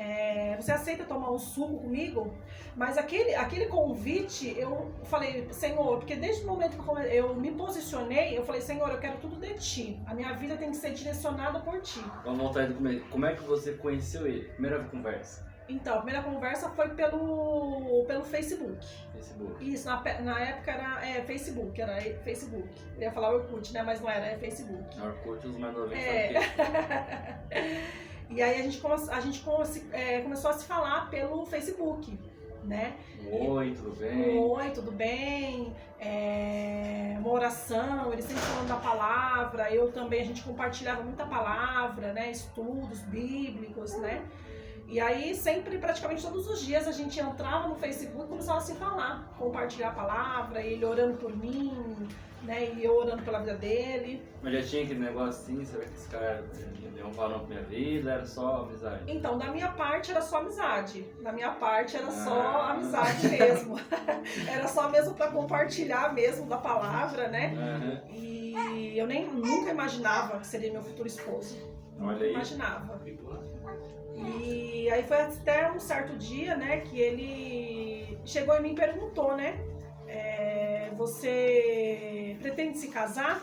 você aceita tomar um suco comigo? Mas aquele convite, eu falei, Senhor, porque desde o momento que eu me posicionei, eu falei, Senhor, eu quero tudo de Ti. A minha vida tem que ser direcionada por Ti. Vamos voltar do começo. Como é que você conheceu ele? Primeira conversa. Então, a primeira conversa foi pelo Facebook. Facebook. Isso, na época era Facebook. Eu ia falar Orkut, né? Mas não era Facebook. Orkut, os mais novinhos E aí a gente começou a se falar pelo Facebook, né? Oi, tudo bem? Oi, tudo bem? Uma oração, ele sempre falando da palavra, eu também, a gente compartilhava muita palavra, né? Estudos bíblicos, né? E aí sempre, praticamente todos os dias, a gente entrava no Facebook e começava a se falar, compartilhar a palavra, ele orando por mim, né? E eu orando pela vida dele. Mas já tinha aquele negócio assim, será que esse cara deu um valor pra minha vida? Era só amizade? Então, da minha parte era só amizade. Da minha parte era só amizade mesmo. Era só mesmo para compartilhar mesmo da palavra, né? Uhum. E eu nunca imaginava que seria meu futuro esposo. Nunca imaginava. E aí foi até um certo dia, né, que ele chegou em mim e perguntou, né? Você pretende se casar?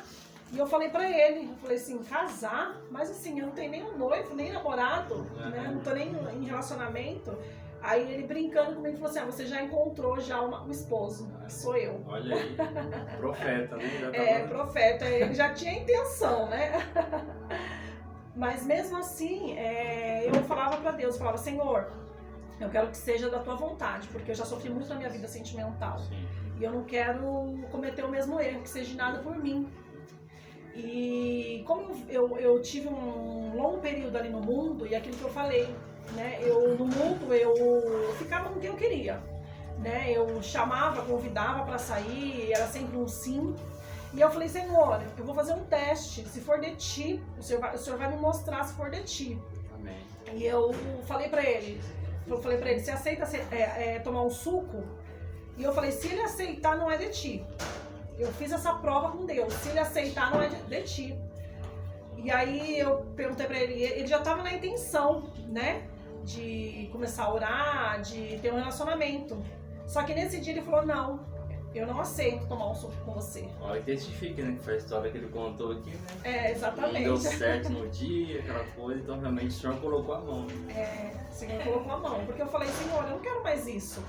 E eu falei pra ele, eu falei assim, casar? Mas assim, eu não tenho nem um noivo, nem namorado, né? Não tô nem em relacionamento. Aí ele brincando comigo falou assim, você já encontrou já um esposo, que sou eu. Olha aí, profeta, né? Profeta, ele já tinha intenção, né? Mas mesmo assim, eu falava pra Deus, falava, Senhor, eu quero que seja da tua vontade, porque eu já sofri muito na minha vida sentimental. Sim. E eu não quero cometer o mesmo erro, que seja nada por mim. E como eu tive um longo período ali no mundo, e aquilo que eu falei, né? No mundo eu ficava com quem eu queria, né? Eu chamava, convidava para sair, era sempre um sim. E eu falei, Senhor, eu vou fazer um teste, se for de Ti, o Senhor vai me mostrar se for de Ti. Amém. E eu falei pra ele, você aceita tomar um suco? E eu falei, se ele aceitar, não é de Ti. Eu fiz essa prova com Deus, se ele aceitar, não é de Ti. E aí eu perguntei pra ele, ele já tava na intenção, né, de começar a orar, de ter um relacionamento. Só que nesse dia ele falou, não, eu não aceito tomar um suco com você. Olha, e testifica, né, que foi a história que ele contou aqui, né? Exatamente. Não deu certo no dia, aquela coisa, então realmente o Senhor colocou a mão. O Senhor colocou a mão, porque eu falei, Senhor, eu não quero mais isso.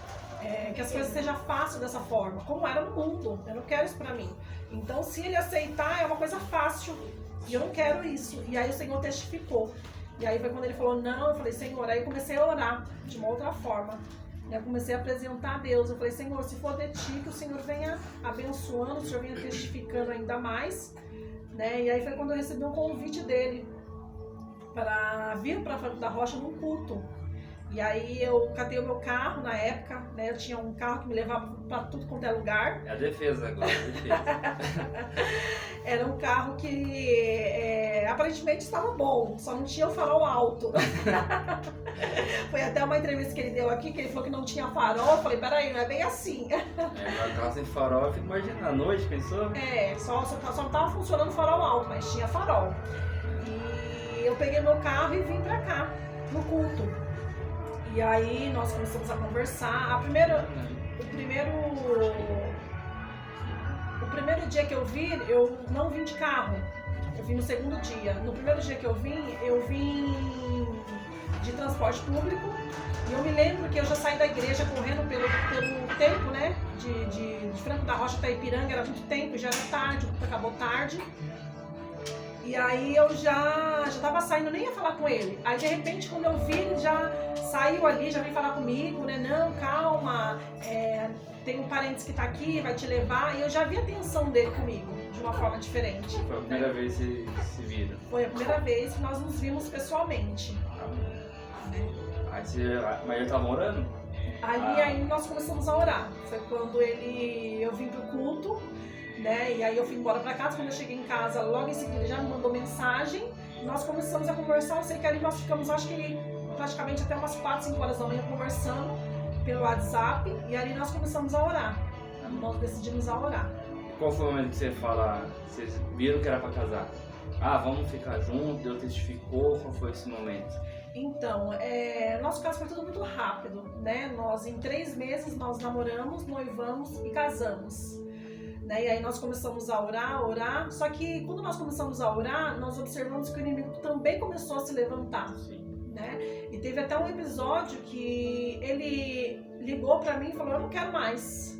Que as coisas sejam fáceis dessa forma, como era no mundo, eu não quero isso pra mim. Então, se ele aceitar, é uma coisa fácil, e eu não quero isso. E aí o Senhor testificou. E aí foi quando ele falou, não, eu falei, Senhor, aí eu comecei a orar de uma outra forma. Eu comecei a apresentar a Deus, eu falei, Senhor, se for de Ti, que o Senhor venha abençoando, o Senhor venha testificando ainda mais, né? E aí foi quando eu recebi um convite dele para vir para Franco da Rocha num culto. E aí eu catei o meu carro na época, né? Eu tinha um carro que me levava para tudo quanto é lugar. É a defesa agora, a defesa. Era um carro que aparentemente estava bom, só não tinha o farol alto. Foi até uma entrevista que ele deu aqui, que ele falou que não tinha farol. Eu falei, peraí, não é bem assim. Meu carro sem farol, eu fico imaginando, à noite, pensou? Só não estava funcionando o farol alto, mas tinha farol. E eu peguei meu carro e vim pra cá, no culto. E aí nós começamos a conversar. O primeiro dia que eu vim, eu não vim de carro. Eu vim no segundo dia. No primeiro dia que eu vim de transporte público. E eu me lembro que eu já saí da igreja correndo pelo tempo, né? De Franco da Rocha até Ipiranga, era muito tempo, já era tarde, acabou tarde. E aí eu já tava saindo, nem ia falar com ele. Aí de repente quando eu vi, ele já saiu ali, já veio falar comigo, né? Não, calma, tem um parente que tá aqui, vai te levar. E eu já vi a atenção dele comigo, de uma forma diferente. Foi a primeira vez que se viram? Foi a primeira vez que nós nos vimos pessoalmente. Mas eu tava orando? Aí nós começamos a orar. Foi quando eu vim pro culto, né? E aí eu fui embora pra casa. Quando eu cheguei em casa, logo em seguida ele já me mandou mensagem. Nós começamos a conversar. Eu sei que ali nós ficamos, acho que praticamente até umas 4, 5 horas da manhã conversando pelo WhatsApp. E ali nós começamos a orar. Nós decidimos a orar. Qual foi o momento que vocês viram que era pra casar? Vamos ficar juntos, Deus testificou, qual foi esse momento? Então, nosso caso foi tudo muito rápido, né? Nós, em 3 meses, nós namoramos, noivamos e casamos. Né? E aí nós começamos a orar, só que quando nós começamos a orar, nós observamos que o inimigo também começou a se levantar. Né? E teve até um episódio que ele ligou pra mim e falou: eu não quero mais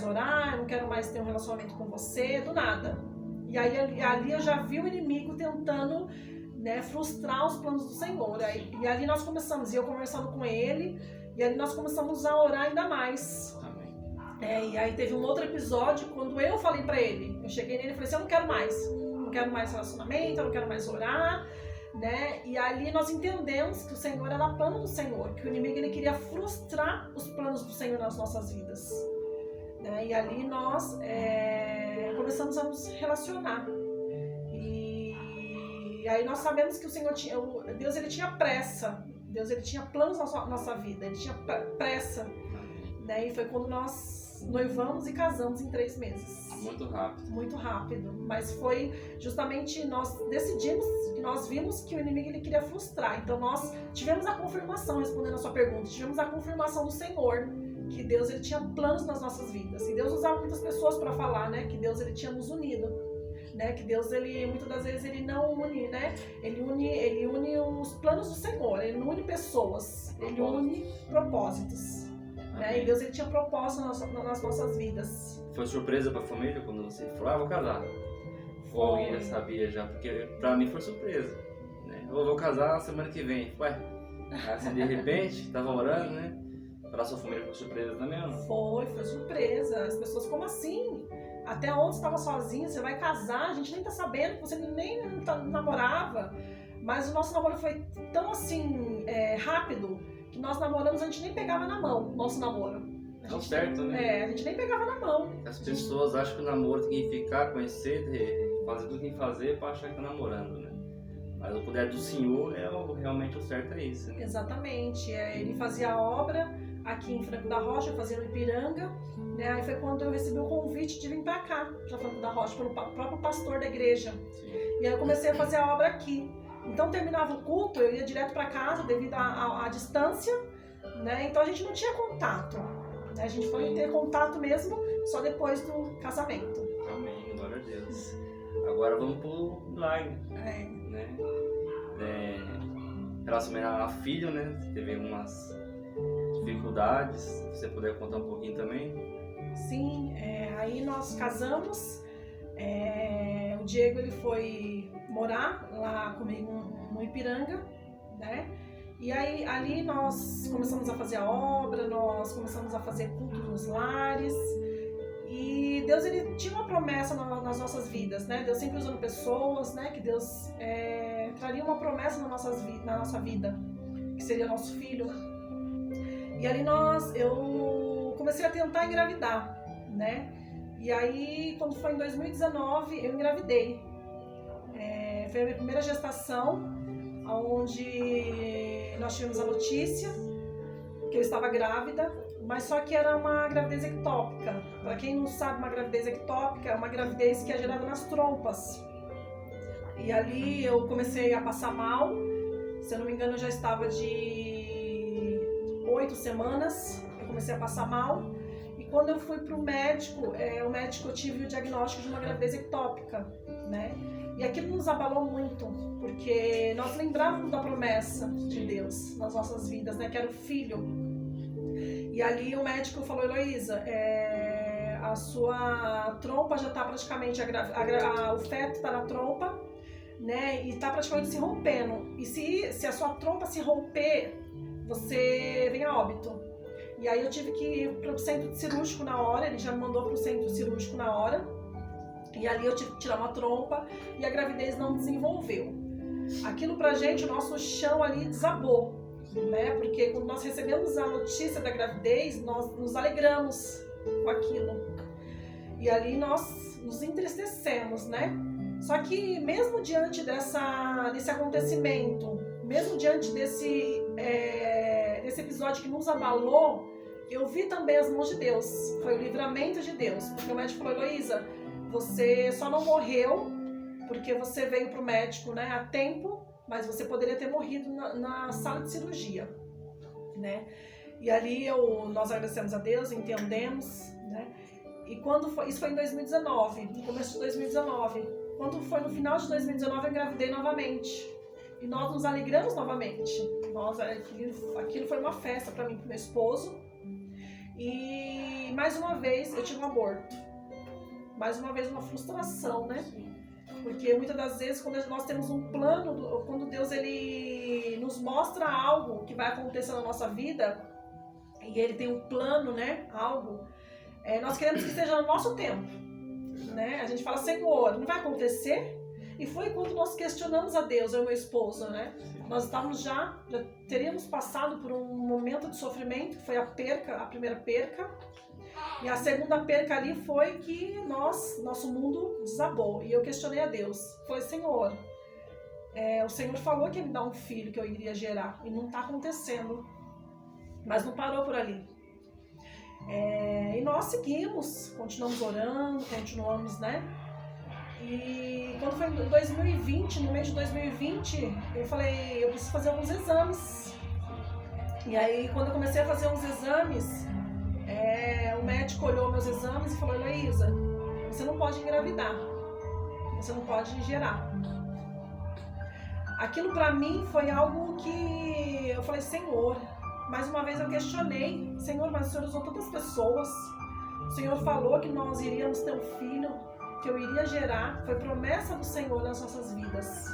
orar, eu não quero mais ter um relacionamento com você, do nada. E aí ali eu já vi o inimigo tentando, né, frustrar os planos do Senhor. E ali nós começamos, e eu conversando com ele, e ali nós começamos a orar ainda mais. E aí teve um outro episódio, quando eu falei pra ele, eu cheguei nele e falei assim: eu não quero mais relacionamento, eu não quero mais orar, né? E ali nós entendemos que o Senhor era plano do Senhor, que o inimigo ele queria frustrar os planos do Senhor nas nossas vidas, né? E ali nós começamos a nos relacionar. E aí nós sabemos que o Senhor Deus ele tinha pressa, Deus ele tinha planos na nossa vida, ele tinha pressa, né? E foi quando nós noivamos e casamos em 3 meses. Muito rápido, mas foi justamente, nós decidimos, que nós vimos que o inimigo ele queria frustrar, então nós tivemos a confirmação, respondendo a sua pergunta, tivemos a confirmação do Senhor, que Deus ele tinha planos nas nossas vidas, e Deus usava muitas pessoas para falar, né, que Deus ele tinha nos unido, né, que Deus ele, muitas das vezes ele não une, né, ele une os planos do Senhor, ele não une pessoas, ele une propósitos. Né? E Deus ele tinha propósito nas nossas vidas. Foi surpresa pra família quando você falou: vou casar? Ou alguém já sabia já? Porque pra mim foi surpresa, né? Eu vou casar semana que vem. Ué, assim de repente, tava orando, né? Pra sua família foi surpresa também ou não? Foi surpresa. As pessoas, como assim? Até ontem você estava sozinha, você vai casar, a gente nem tá sabendo, você nem namorava. Mas o nosso namoro foi tão assim, rápido, que nós namoramos, a gente nem pegava na mão, nosso namoro. Tão certo, né? A gente nem pegava na mão. As pessoas acham que o namoro tem que ficar, conhecer, fazer tudo que tem que fazer pra achar que tá namorando, né? Mas o poder do Senhor realmente o certo é isso, né? Exatamente. Ele fazia a obra aqui em Franco da Rocha, eu fazia no Ipiranga, né? Aí foi quando eu recebi o convite de vir pra cá, pra Franco da Rocha, pelo próprio pastor da igreja. Sim. E aí eu comecei a fazer a obra aqui. Então terminava o culto, eu ia direto para casa devido à distância, né? Então a gente não tinha contato, né? A gente foi ter contato mesmo só depois do casamento. Amém, glória a Deus. Agora vamos pro milagre, né? Relacionamento a filho, né? Teve algumas dificuldades, se você puder contar um pouquinho também. Sim, aí nós casamos, o Diego ele foi morar lá comigo no Ipiranga, né? E aí ali nós começamos a fazer a obra, nós começamos a fazer culto nos lares, e Deus ele tinha uma promessa nas nossas vidas, né? Deus sempre usando pessoas, né? Que Deus traria uma promessa na nossa vida, que seria nosso filho. E ali eu comecei a tentar engravidar, né? E aí quando foi em 2019 eu engravidei. Foi a minha primeira gestação, onde nós tivemos a notícia que eu estava grávida, mas só que era uma gravidez ectópica. Para quem não sabe, uma gravidez ectópica é uma gravidez que é gerada nas trompas. E ali eu comecei a passar mal, se eu não me engano eu já estava de 8 semanas, eu comecei a passar mal. E quando eu fui para o médico, eu tive o diagnóstico de uma gravidez ectópica, né? E aquilo nos abalou muito, porque nós lembrávamos da promessa de Deus nas nossas vidas, né? Que era o filho. E ali o médico falou: Heloísa, a sua trompa já está praticamente, o feto está na trompa, né? E está praticamente se rompendo. E se a sua trompa se romper, você vem a óbito. E aí eu tive que ir para o centro cirúrgico na hora, ele já me mandou para o centro cirúrgico na hora. E ali eu tive que tirar uma trompa e a gravidez não desenvolveu. Aquilo pra gente, o nosso chão ali desabou, né? Porque quando nós recebemos a notícia da gravidez, nós nos alegramos com aquilo. E ali nós nos entristecemos, né? Só que mesmo diante desse acontecimento, mesmo diante desse episódio que nos abalou, eu vi também as mãos de Deus. Foi o livramento de Deus. Porque o médico falou: Heloísa, você só não morreu porque você veio pro médico, né, a tempo, mas você poderia ter morrido na sala de cirurgia, né? E ali nós agradecemos a Deus, entendemos, né? E isso foi em 2019, no começo de 2019. Quando foi no final de 2019, eu engravidei novamente. E nós nos alegramos novamente. Aquilo foi uma festa para mim e para meu esposo. E mais uma vez eu tive um aborto. Mais uma vez uma frustração, né? Porque muitas das vezes quando nós temos um plano, quando Deus ele nos mostra algo que vai acontecer na nossa vida, e Ele tem um plano, né? Algo, nós queremos que seja no nosso tempo, né? A gente fala, Senhor, não vai acontecer? E foi quando nós questionamos a Deus, eu e meu esposo, né? Nós estávamos já teríamos passado por um momento de sofrimento, que foi a primeira perca. E a segunda perca ali foi que nosso mundo desabou. E eu questionei a Deus. Falei, Senhor, o Senhor falou que ia me dar um filho que eu iria gerar. E não está acontecendo. Mas não parou por ali. E nós seguimos, continuamos orando, continuamos, né? E quando foi em 2020, no mês de 2020, eu falei, eu preciso fazer alguns exames. E aí, quando eu comecei a fazer uns exames, o médico olhou meus exames e falou, Heloísa, você não pode engravidar, você não pode gerar. Aquilo pra mim foi algo que eu falei, Senhor, mais uma vez eu questionei, Senhor, mas o Senhor usou tantas pessoas, o Senhor falou que nós iríamos ter um filho, que eu iria gerar, foi promessa do Senhor nas nossas vidas.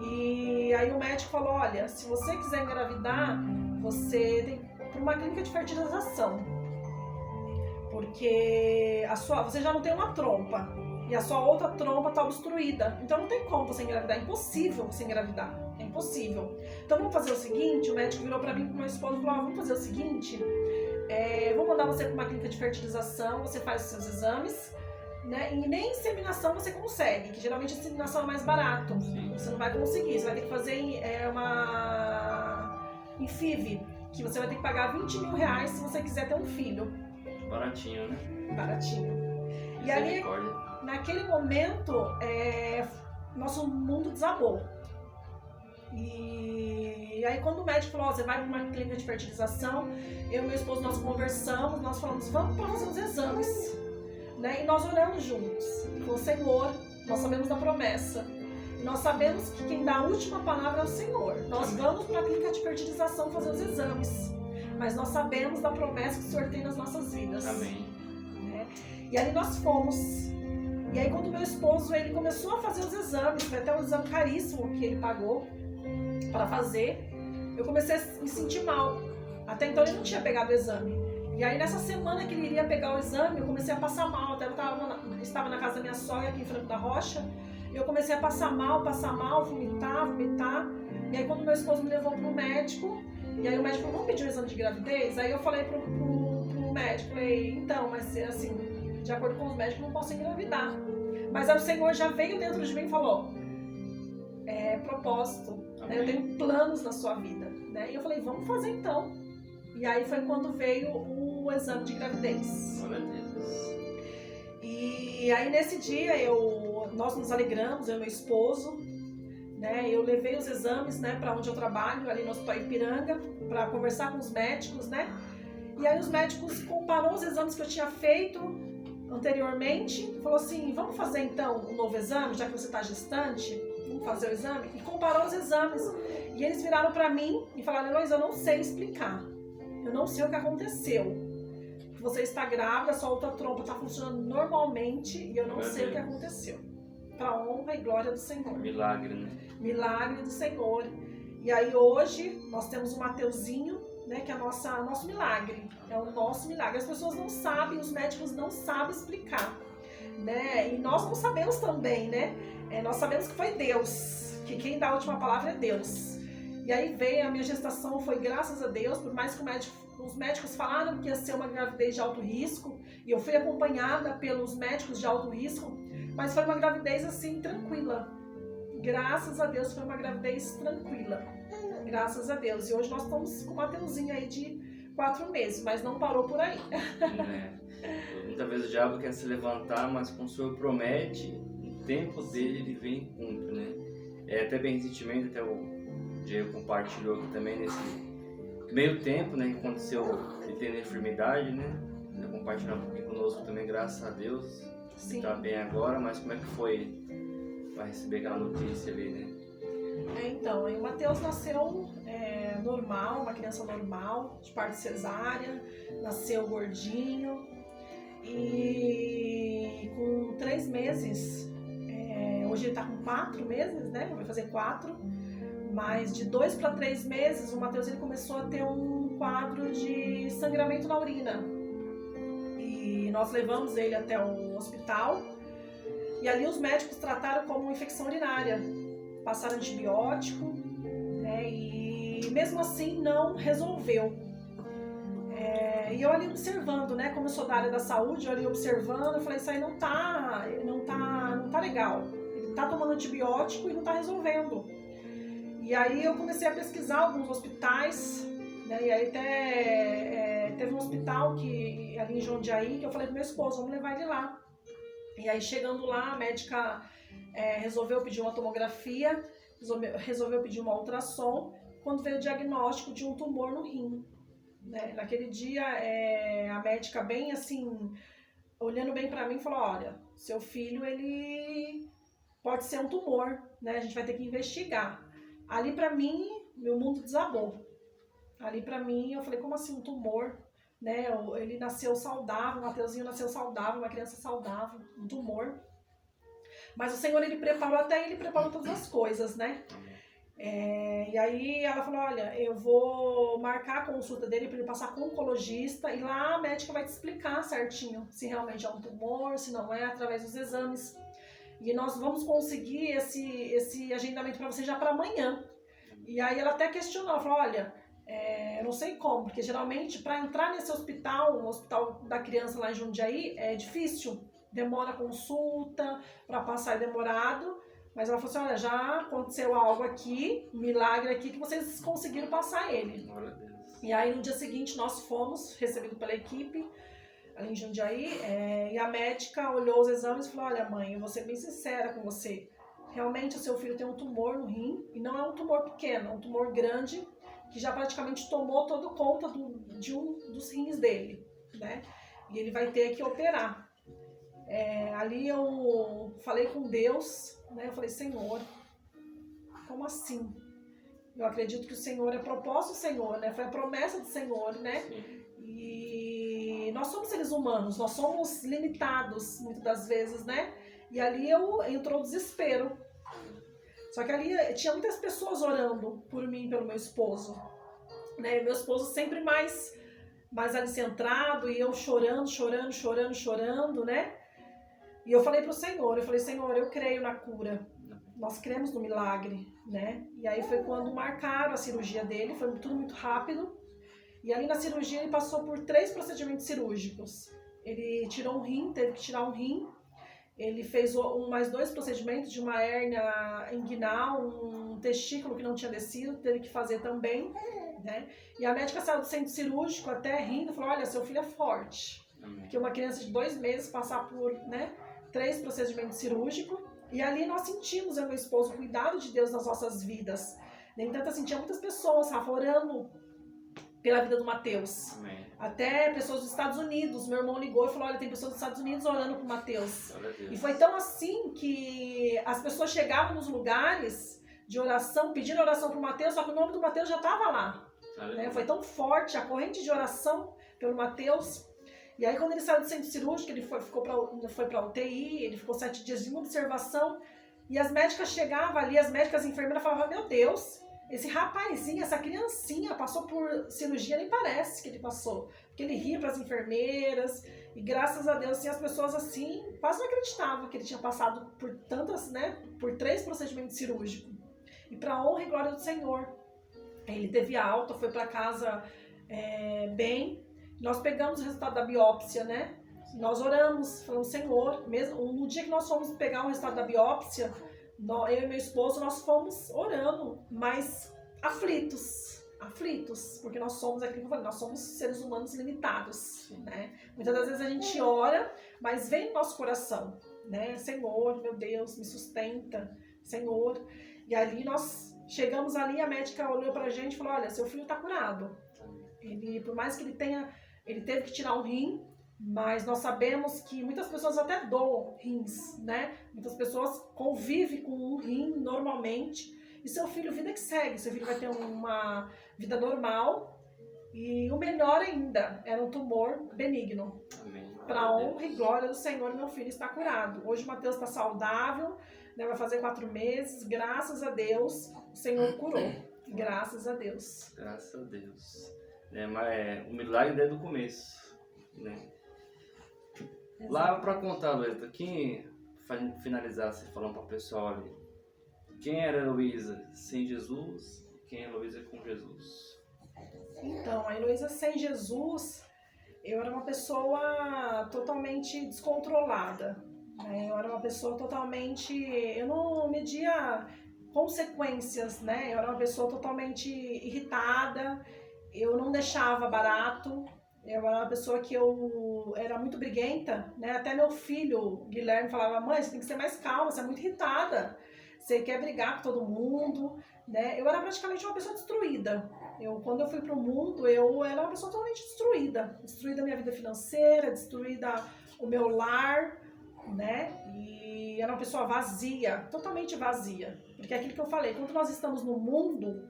E aí o médico falou, olha, se você quiser engravidar, você tem que ir para uma clínica de fertilização, porque você já não tem uma trompa e a sua outra trompa está obstruída, então não tem como você engravidar, é impossível você engravidar, é impossível. Então vamos fazer o seguinte, o médico virou para mim e para o meu esposo e falou, vamos fazer o seguinte, vou mandar você para uma clínica de fertilização, você faz os seus exames, né? E nem inseminação você consegue, que geralmente a inseminação é mais barato. Você não vai conseguir, você vai ter que fazer uma FIV, que você vai ter que pagar 20 mil reais se você quiser ter um filho. Baratinho, né? Baratinho. E ali, naquele momento, nosso mundo desabou. E aí quando o médico falou, você vai para uma clínica de fertilização, eu e meu esposo, nós conversamos, nós falamos, vamos para fazer os exames. Né? E nós oramos juntos. Falou, Senhor, nós sabemos da promessa. E nós sabemos que quem dá a última palavra é o Senhor. Nós vamos para a clínica de fertilização fazer os exames. Mas nós sabemos da promessa que o Senhor tem nas nossas vidas. Amém. Né? E ali nós fomos. E aí quando meu esposo ele começou a fazer os exames, foi até um exame caríssimo que ele pagou para fazer, eu comecei a me sentir mal. Até então ele não tinha pegado o exame. E aí nessa semana que ele iria pegar o exame, eu comecei a passar mal. Até eu estava na casa da minha sogra aqui em Franco da Rocha. E eu comecei a passar mal, vomitar. E aí quando meu esposo me levou para o médico, e aí o médico falou, vamos pedir um exame de gravidez? Aí eu falei pro médico, falei, então, mas assim, de acordo com os médicos, eu não posso engravidar. Mas aí o Senhor já veio dentro de mim e falou, propósito, né? Eu tenho planos na sua vida. Né? E eu falei, vamos fazer então. E aí foi quando veio o exame de gravidez. Glória a Deus. E aí nesse dia nós nos alegramos, eu e meu esposo, né? Eu levei os exames, né, para onde eu trabalho, ali no Hospital Ipiranga, para conversar com os médicos, né? E aí os médicos comparou os exames que eu tinha feito anteriormente, falou assim, vamos fazer então um novo exame, já que você está gestante, vamos fazer o exame? E comparou os exames. E eles viraram para mim e falaram, Heloísa, eu não sei explicar. Eu não sei o que aconteceu. Você está grávida, sua outra trompa está funcionando normalmente e eu não sei o que aconteceu. Para honra e glória do Senhor. Milagre, né? Milagre do Senhor. E aí hoje nós temos o Mateuzinho, né, que é nosso milagre. É o nosso milagre. As pessoas não sabem, os médicos não sabem explicar. Né? E nós não sabemos também, né? Nós sabemos que foi Deus. Que quem dá a última palavra é Deus. E aí veio a minha gestação, foi graças a Deus, por mais que os médicos falaram que ia ser uma gravidez de alto risco, e eu fui acompanhada pelos médicos de alto risco, mas foi uma gravidez assim, tranquila. Graças a Deus foi uma gravidez tranquila. Graças a Deus. E hoje nós estamos com uma Mateuzinho aí de 4 meses, mas não parou por aí. Muitas vezes o diabo quer se levantar, mas como o Senhor promete, o tempo dele ele vem e cumpre, né? Até bem recentemente, até o Diego compartilhou aqui também nesse meio tempo, né, que aconteceu ele tendo enfermidade, né? Ele compartilhou um pouquinho conosco também, graças a Deus. Sim. Ele tá bem agora, mas como é que foi para receber aquela notícia ali, né? Então, aí o Matheus nasceu normal, uma criança normal, de parto cesárea, nasceu gordinho e com 3 meses, hoje ele tá com 4 meses, né? Vai fazer 4, mas de 2 para 3 meses o Matheus ele começou a ter um quadro de sangramento na urina e nós levamos ele até o hospital e ali os médicos trataram como infecção urinária. Passaram antibiótico, né, e mesmo assim não resolveu. E eu ali observando, né, como eu sou da área da saúde, eu ali observando, eu falei, isso aí não tá legal. Ele tá tomando antibiótico e não tá resolvendo. E aí eu comecei a pesquisar alguns hospitais, né, e aí até teve um hospital que, ali em Jundiaí, que eu falei pro meu esposo, vamos levar ele lá. E aí chegando lá, a médica resolveu pedir uma tomografia, resolveu pedir uma ultrassom, quando veio o diagnóstico de um tumor no rim. Né? Naquele dia, a médica bem assim, olhando bem para mim, falou, olha, seu filho, ele pode ser um tumor, né? A gente vai ter que investigar. Ali para mim, meu mundo desabou. Ali para mim, eu falei, como assim um tumor? Né? Ele nasceu saudável, o Mateuzinho nasceu saudável, uma criança saudável, um tumor. Mas o Senhor, ele preparou todas as coisas, né? E aí ela falou, olha, eu vou marcar a consulta dele para ele passar com o oncologista e lá a médica vai te explicar certinho se realmente é um tumor, se não é, através dos exames. E nós vamos conseguir esse agendamento para você já para amanhã. E aí ela até questionou, ela falou, olha, eu não sei como, porque geralmente para entrar nesse hospital, o hospital da criança lá em Jundiaí, é difícil. Demora a consulta, para passar é demorado, mas ela falou assim, olha, já aconteceu algo aqui, um milagre aqui, que vocês conseguiram passar ele. Glória a Deus. E aí no dia seguinte nós fomos, recebidos pela equipe, ali em Jundiaí, e a médica olhou os exames e falou, olha mãe, eu vou ser bem sincera com você, realmente o seu filho tem um tumor no rim, e não é um tumor pequeno, é um tumor grande, que já praticamente tomou toda conta de um dos rins dele, né? E ele vai ter que operar. Ali eu falei com Deus, né? Eu falei, Senhor, como assim? Eu acredito que o Senhor é propósito do Senhor, né? Foi a promessa do Senhor, né? Sim. E nós somos seres humanos, nós somos limitados muitas das vezes, né? E ali entrou o desespero. Só que ali tinha muitas pessoas orando por mim, pelo meu esposo, né? Meu esposo sempre mais ali centrado e eu chorando, né? E eu falei pro Senhor, Senhor, eu creio na cura, nós cremos no milagre, né? E aí foi quando marcaram a cirurgia dele, foi tudo muito rápido. E ali na cirurgia ele passou por 3 procedimentos cirúrgicos. Ele tirou um rim, teve que tirar um rim. Ele fez mais 2 procedimentos de uma hérnia inguinal, um testículo que não tinha descido, teve que fazer também, né? E a médica saiu do centro cirúrgico até rindo, falou, olha, seu filho é forte. Porque uma criança de 2 meses passar por, né, 3 procedimentos cirúrgicos. E ali nós sentimos, eu e meu esposo, o cuidado de Deus nas nossas vidas. No entanto, assim, tinha muitas pessoas, Rafa, orando pela vida do Matheus. Amém. Até pessoas dos Estados Unidos. Meu irmão ligou e falou, olha, tem pessoas dos Estados Unidos orando pro Matheus. E foi tão assim que as pessoas chegavam nos lugares de oração, pedindo oração pro Matheus, só que o nome do Matheus já estava lá. Né? Foi tão forte a corrente de oração pelo Matheus. E aí quando ele saiu do centro cirúrgico, ele foi para UTI, ele ficou 7 dias de observação. E as médicas chegavam ali, as médicas e enfermeiras falavam, meu Deus, esse rapazinho, essa criancinha passou por cirurgia, nem parece que ele passou. Porque ele ria para as enfermeiras e graças a Deus, assim, as pessoas assim, quase não acreditavam que ele tinha passado por tantas, né, por 3 procedimentos cirúrgicos. E para honra e glória do Senhor. Ele teve alta, foi para casa bem. Nós pegamos o resultado da biópsia, né? Nós oramos, falamos, Senhor, mesmo no dia que nós fomos pegar o resultado da biópsia, eu e meu esposo, nós fomos orando, mas aflitos, porque nós somos, aquilo que eu falei, nós somos seres humanos limitados, né? Muitas das vezes a gente ora, mas vem no nosso coração, né? Senhor, meu Deus, me sustenta, Senhor. E ali nós chegamos ali, a médica olhou pra gente e falou, olha, seu filho tá curado. Ele, por mais que ele teve que tirar um rim, mas nós sabemos que muitas pessoas até doam rins, né? Muitas pessoas convivem com um rim normalmente e seu filho, vida que segue, seu filho vai ter uma vida normal e o melhor ainda, era um tumor benigno. Para a honra e glória do Senhor, meu filho está curado. Hoje o Matheus está saudável, né? Vai fazer 4 meses, graças a Deus, o Senhor curou. Graças a Deus. Graças a Deus. Mas o milagre desde o começo, né? Exato. Lá para contar, Luísa, quem finalizar você falando para o pessoal ali, quem era a Heloísa sem Jesus e quem é a Heloísa com Jesus? Então, a Heloísa sem Jesus, eu era uma pessoa totalmente descontrolada, né? Eu era uma pessoa totalmente, eu não media consequências, né? Eu era uma pessoa totalmente irritada, eu não deixava barato, eu era uma pessoa que eu era muito briguenta, né? Até meu filho, Guilherme, falava, mãe, você tem que ser mais calma, você é muito irritada, você quer brigar com todo mundo, né? Eu era praticamente uma pessoa destruída. Quando eu fui para o mundo, eu era uma pessoa totalmente destruída. Destruída a minha vida financeira, destruída o meu lar, né? E era uma pessoa vazia, totalmente vazia. Porque é aquilo que eu falei, quando nós estamos no mundo,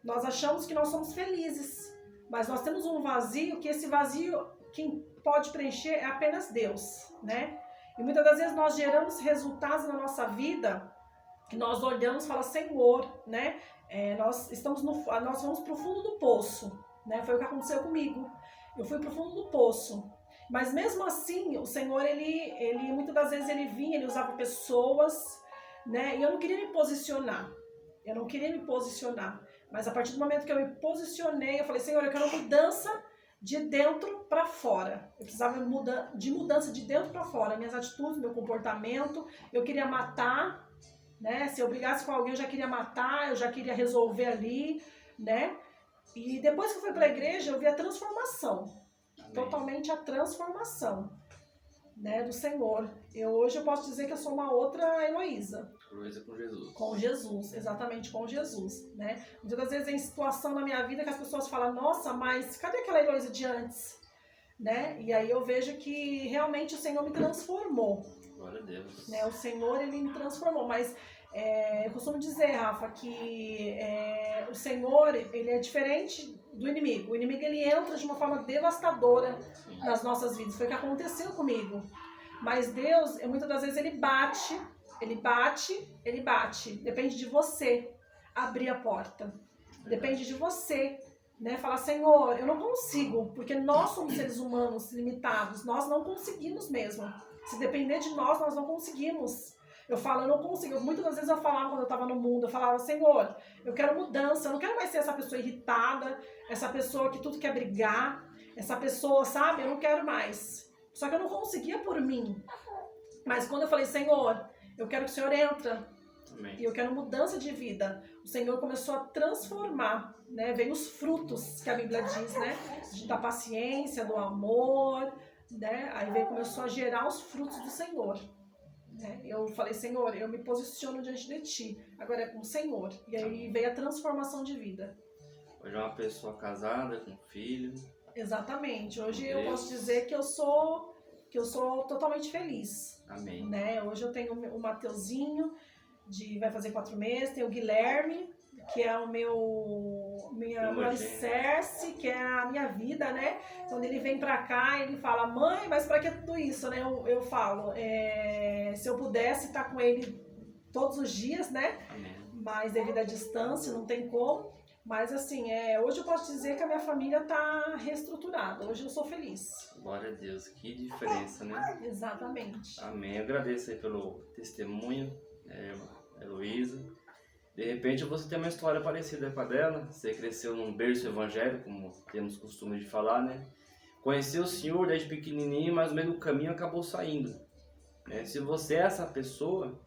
nós achamos que nós somos felizes. Mas nós temos um vazio, que esse vazio, quem pode preencher é apenas Deus, né? E muitas das vezes nós geramos resultados na nossa vida que nós olhamos e falamos, Senhor, né? Nós vamos para o fundo do poço, né? Foi o que aconteceu comigo. Eu fui para o fundo do poço. Mas mesmo assim, o Senhor, ele muitas das vezes ele vinha, ele usava pessoas, né? E eu não queria me posicionar. Mas a partir do momento que eu me posicionei, eu falei, Senhor, eu quero mudança de dentro para fora. Eu precisava de mudança de dentro para fora. Minhas atitudes, meu comportamento, eu queria matar, né? Se eu brigasse com alguém, eu já queria matar, eu já queria resolver ali, né? E depois que eu fui para a igreja, eu vi a transformação. Amém. Totalmente a transformação, né, do Senhor. Hoje eu posso dizer que eu sou uma outra Heloísa. Heloísa com Jesus. Com Jesus, exatamente, com Jesus, né? Muitas das vezes em situação na minha vida que as pessoas falam, nossa, mas cadê aquela Heloísa de antes? Né? E aí eu vejo que realmente o Senhor me transformou. Glória a Deus. Né? O Senhor, ele me transformou, mas eu costumo dizer, Rafa, que o Senhor, ele é diferente do inimigo. O inimigo, ele entra de uma forma devastadora nas nossas vidas. Foi o que aconteceu comigo. Mas Deus, muitas das vezes, ele bate. Depende de você abrir a porta. Depende de você, né? Falar, Senhor, eu não consigo, porque nós somos seres humanos limitados. Nós não conseguimos mesmo. Se depender de nós, nós não conseguimos. Eu falo, eu não consigo. Muitas das vezes eu falava quando eu estava no mundo, eu falava, Senhor, eu quero mudança, eu não quero mais ser essa pessoa irritada, essa pessoa que tudo quer brigar, essa pessoa, sabe? Eu não quero mais. Só que eu não conseguia por mim. Mas quando eu falei, Senhor, eu quero que o Senhor entre. Amém. E eu quero mudança de vida. O Senhor começou a transformar, né? Veio os frutos que a Bíblia diz, né? Da paciência, do amor, né? Aí começou a gerar os frutos do Senhor. Eu falei, Senhor, eu me posiciono diante de Ti, agora é com o Senhor. E aí veio a transformação de vida. Hoje é uma pessoa casada, com filho. Exatamente. Hoje eu posso dizer que eu sou totalmente feliz. Amém. Né? Hoje eu tenho o Mateuzinho, vai fazer 4 meses, tem o Guilherme, que é o meu alicerce, que é a minha vida, né? Quando ele vem pra cá, ele fala, mãe, mas pra que tudo isso, né? Eu falo, se eu pudesse estar com ele todos os dias, né? Amém. Mas devido à distância, não tem como. Mas assim, hoje eu posso dizer que a minha família tá reestruturada. Hoje eu sou feliz. Glória a Deus, que diferença, né? Exatamente. Amém. Eu agradeço aí pelo testemunho, Heloísa. De repente você tem uma história parecida com a dela. Você cresceu num berço evangélico, como temos costume de falar, né? Conheceu o Senhor desde pequenininho, mas no meio do caminho acabou saindo. Né? Se você é essa pessoa,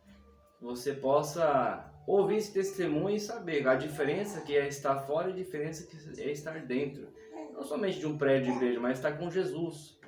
você possa ouvir esse testemunho e saber a diferença que é estar fora e a diferença que é estar dentro. Não somente de um prédio de igreja, mas estar com Jesus.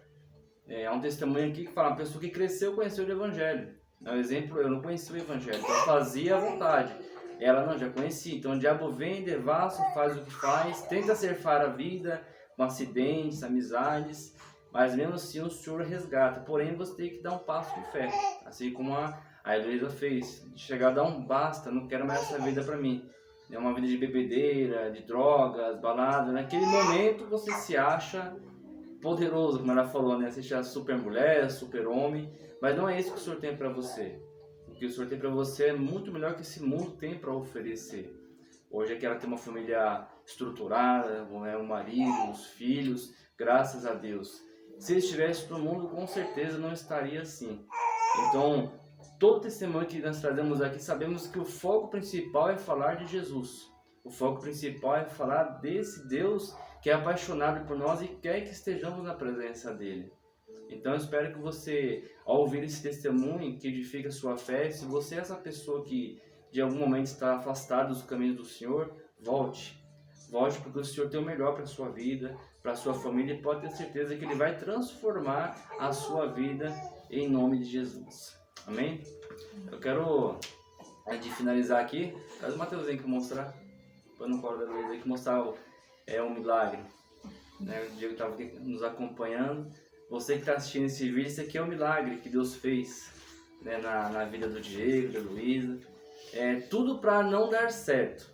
Há um testemunho aqui que fala, uma pessoa que cresceu conheceu o Evangelho. É um exemplo, eu não conhecia o Evangelho, eu fazia à vontade. Ela não, já conheci. Então o diabo vem, devassa, faz o que faz, tenta ceifar a vida com acidentes, amizades, mas mesmo assim o Senhor resgata. Porém, você tem que dar um passo de fé, assim como a Heloísa fez, de chegar a dar um basta, não quero mais essa vida para mim. É uma vida de bebedeira, de drogas, balada. Naquele momento você se acha poderoso, como ela falou, né? Você se acha super mulher, super homem, mas não é isso que o Senhor tem para você. O que o Senhor tem para você é muito melhor que esse mundo tem para oferecer. Hoje é que ela tem uma família estruturada, um marido, os filhos, graças a Deus. Se ele estivesse no mundo, com certeza não estaria assim. Então, todo testemunho que nós trazemos aqui, sabemos que o foco principal é falar de Jesus. O foco principal é falar desse Deus que é apaixonado por nós e quer que estejamos na presença dele. Então eu espero que você, ao ouvir esse testemunho, que edifica a sua fé, se você é essa pessoa que de algum momento está afastada dos caminhos do Senhor, volte. Volte, porque o Senhor tem o melhor para a sua vida, para a sua família, e pode ter certeza que Ele vai transformar a sua vida em nome de Jesus. Amém? Eu quero, antes de finalizar aqui, traz o Mateuzinho que mostrar, para não cortar da luz aí, que mostrar um milagre. Né? O Diego estava aqui nos acompanhando. Você que está assistindo esse vídeo, esse aqui é o milagre que Deus fez, né, na vida do Diego, da Luísa. Tudo para não dar certo.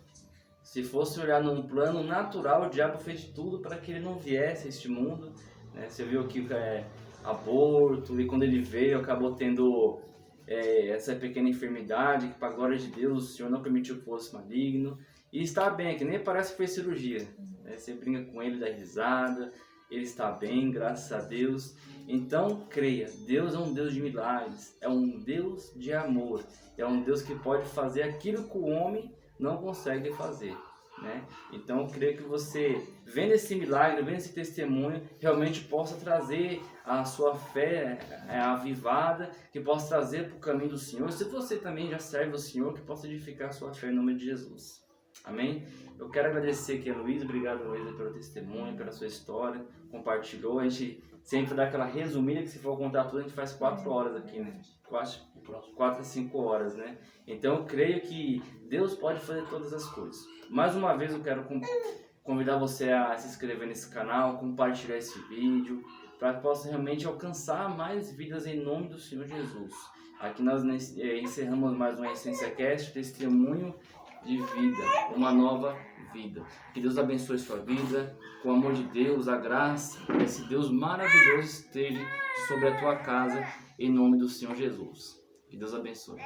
Se fosse olhar num plano natural, o diabo fez tudo para que ele não viesse a este mundo. Né? Você viu aqui aborto, e quando ele veio acabou tendo essa pequena enfermidade, que para a glória de Deus o Senhor não permitiu que fosse maligno. E está bem, que nem parece que fez cirurgia. Né? Você brinca com ele, dá risada, ele está bem, graças a Deus. Então creia, Deus é um Deus de milagres, é um Deus de amor, é um Deus que pode fazer aquilo que o homem não consegue fazer. Né? Então eu creio que você, vendo esse milagre, vendo esse testemunho, realmente possa trazer a sua fé avivada, que possa trazer para o caminho do Senhor. Se você também já serve o Senhor, que possa edificar a sua fé em nome de Jesus. Amém? Eu quero agradecer aqui a Luísa, obrigado Luísa pelo testemunho, pela sua história, compartilhou. A gente sempre dá aquela resumida, que se for contar tudo a gente faz 4 horas aqui, né? 4 a 5 horas, né? Então eu creio que Deus pode fazer todas as coisas. Mais uma vez eu quero convidar você a se inscrever nesse canal, compartilhar esse vídeo, para que possa realmente alcançar mais vidas em nome do Senhor Jesus. Aqui nós encerramos mais um EssênciaCast, testemunho de vida, uma nova vida. Que Deus abençoe sua vida, com o amor de Deus, a graça, esse Deus maravilhoso esteja sobre a tua casa, em nome do Senhor Jesus. Que Deus abençoe.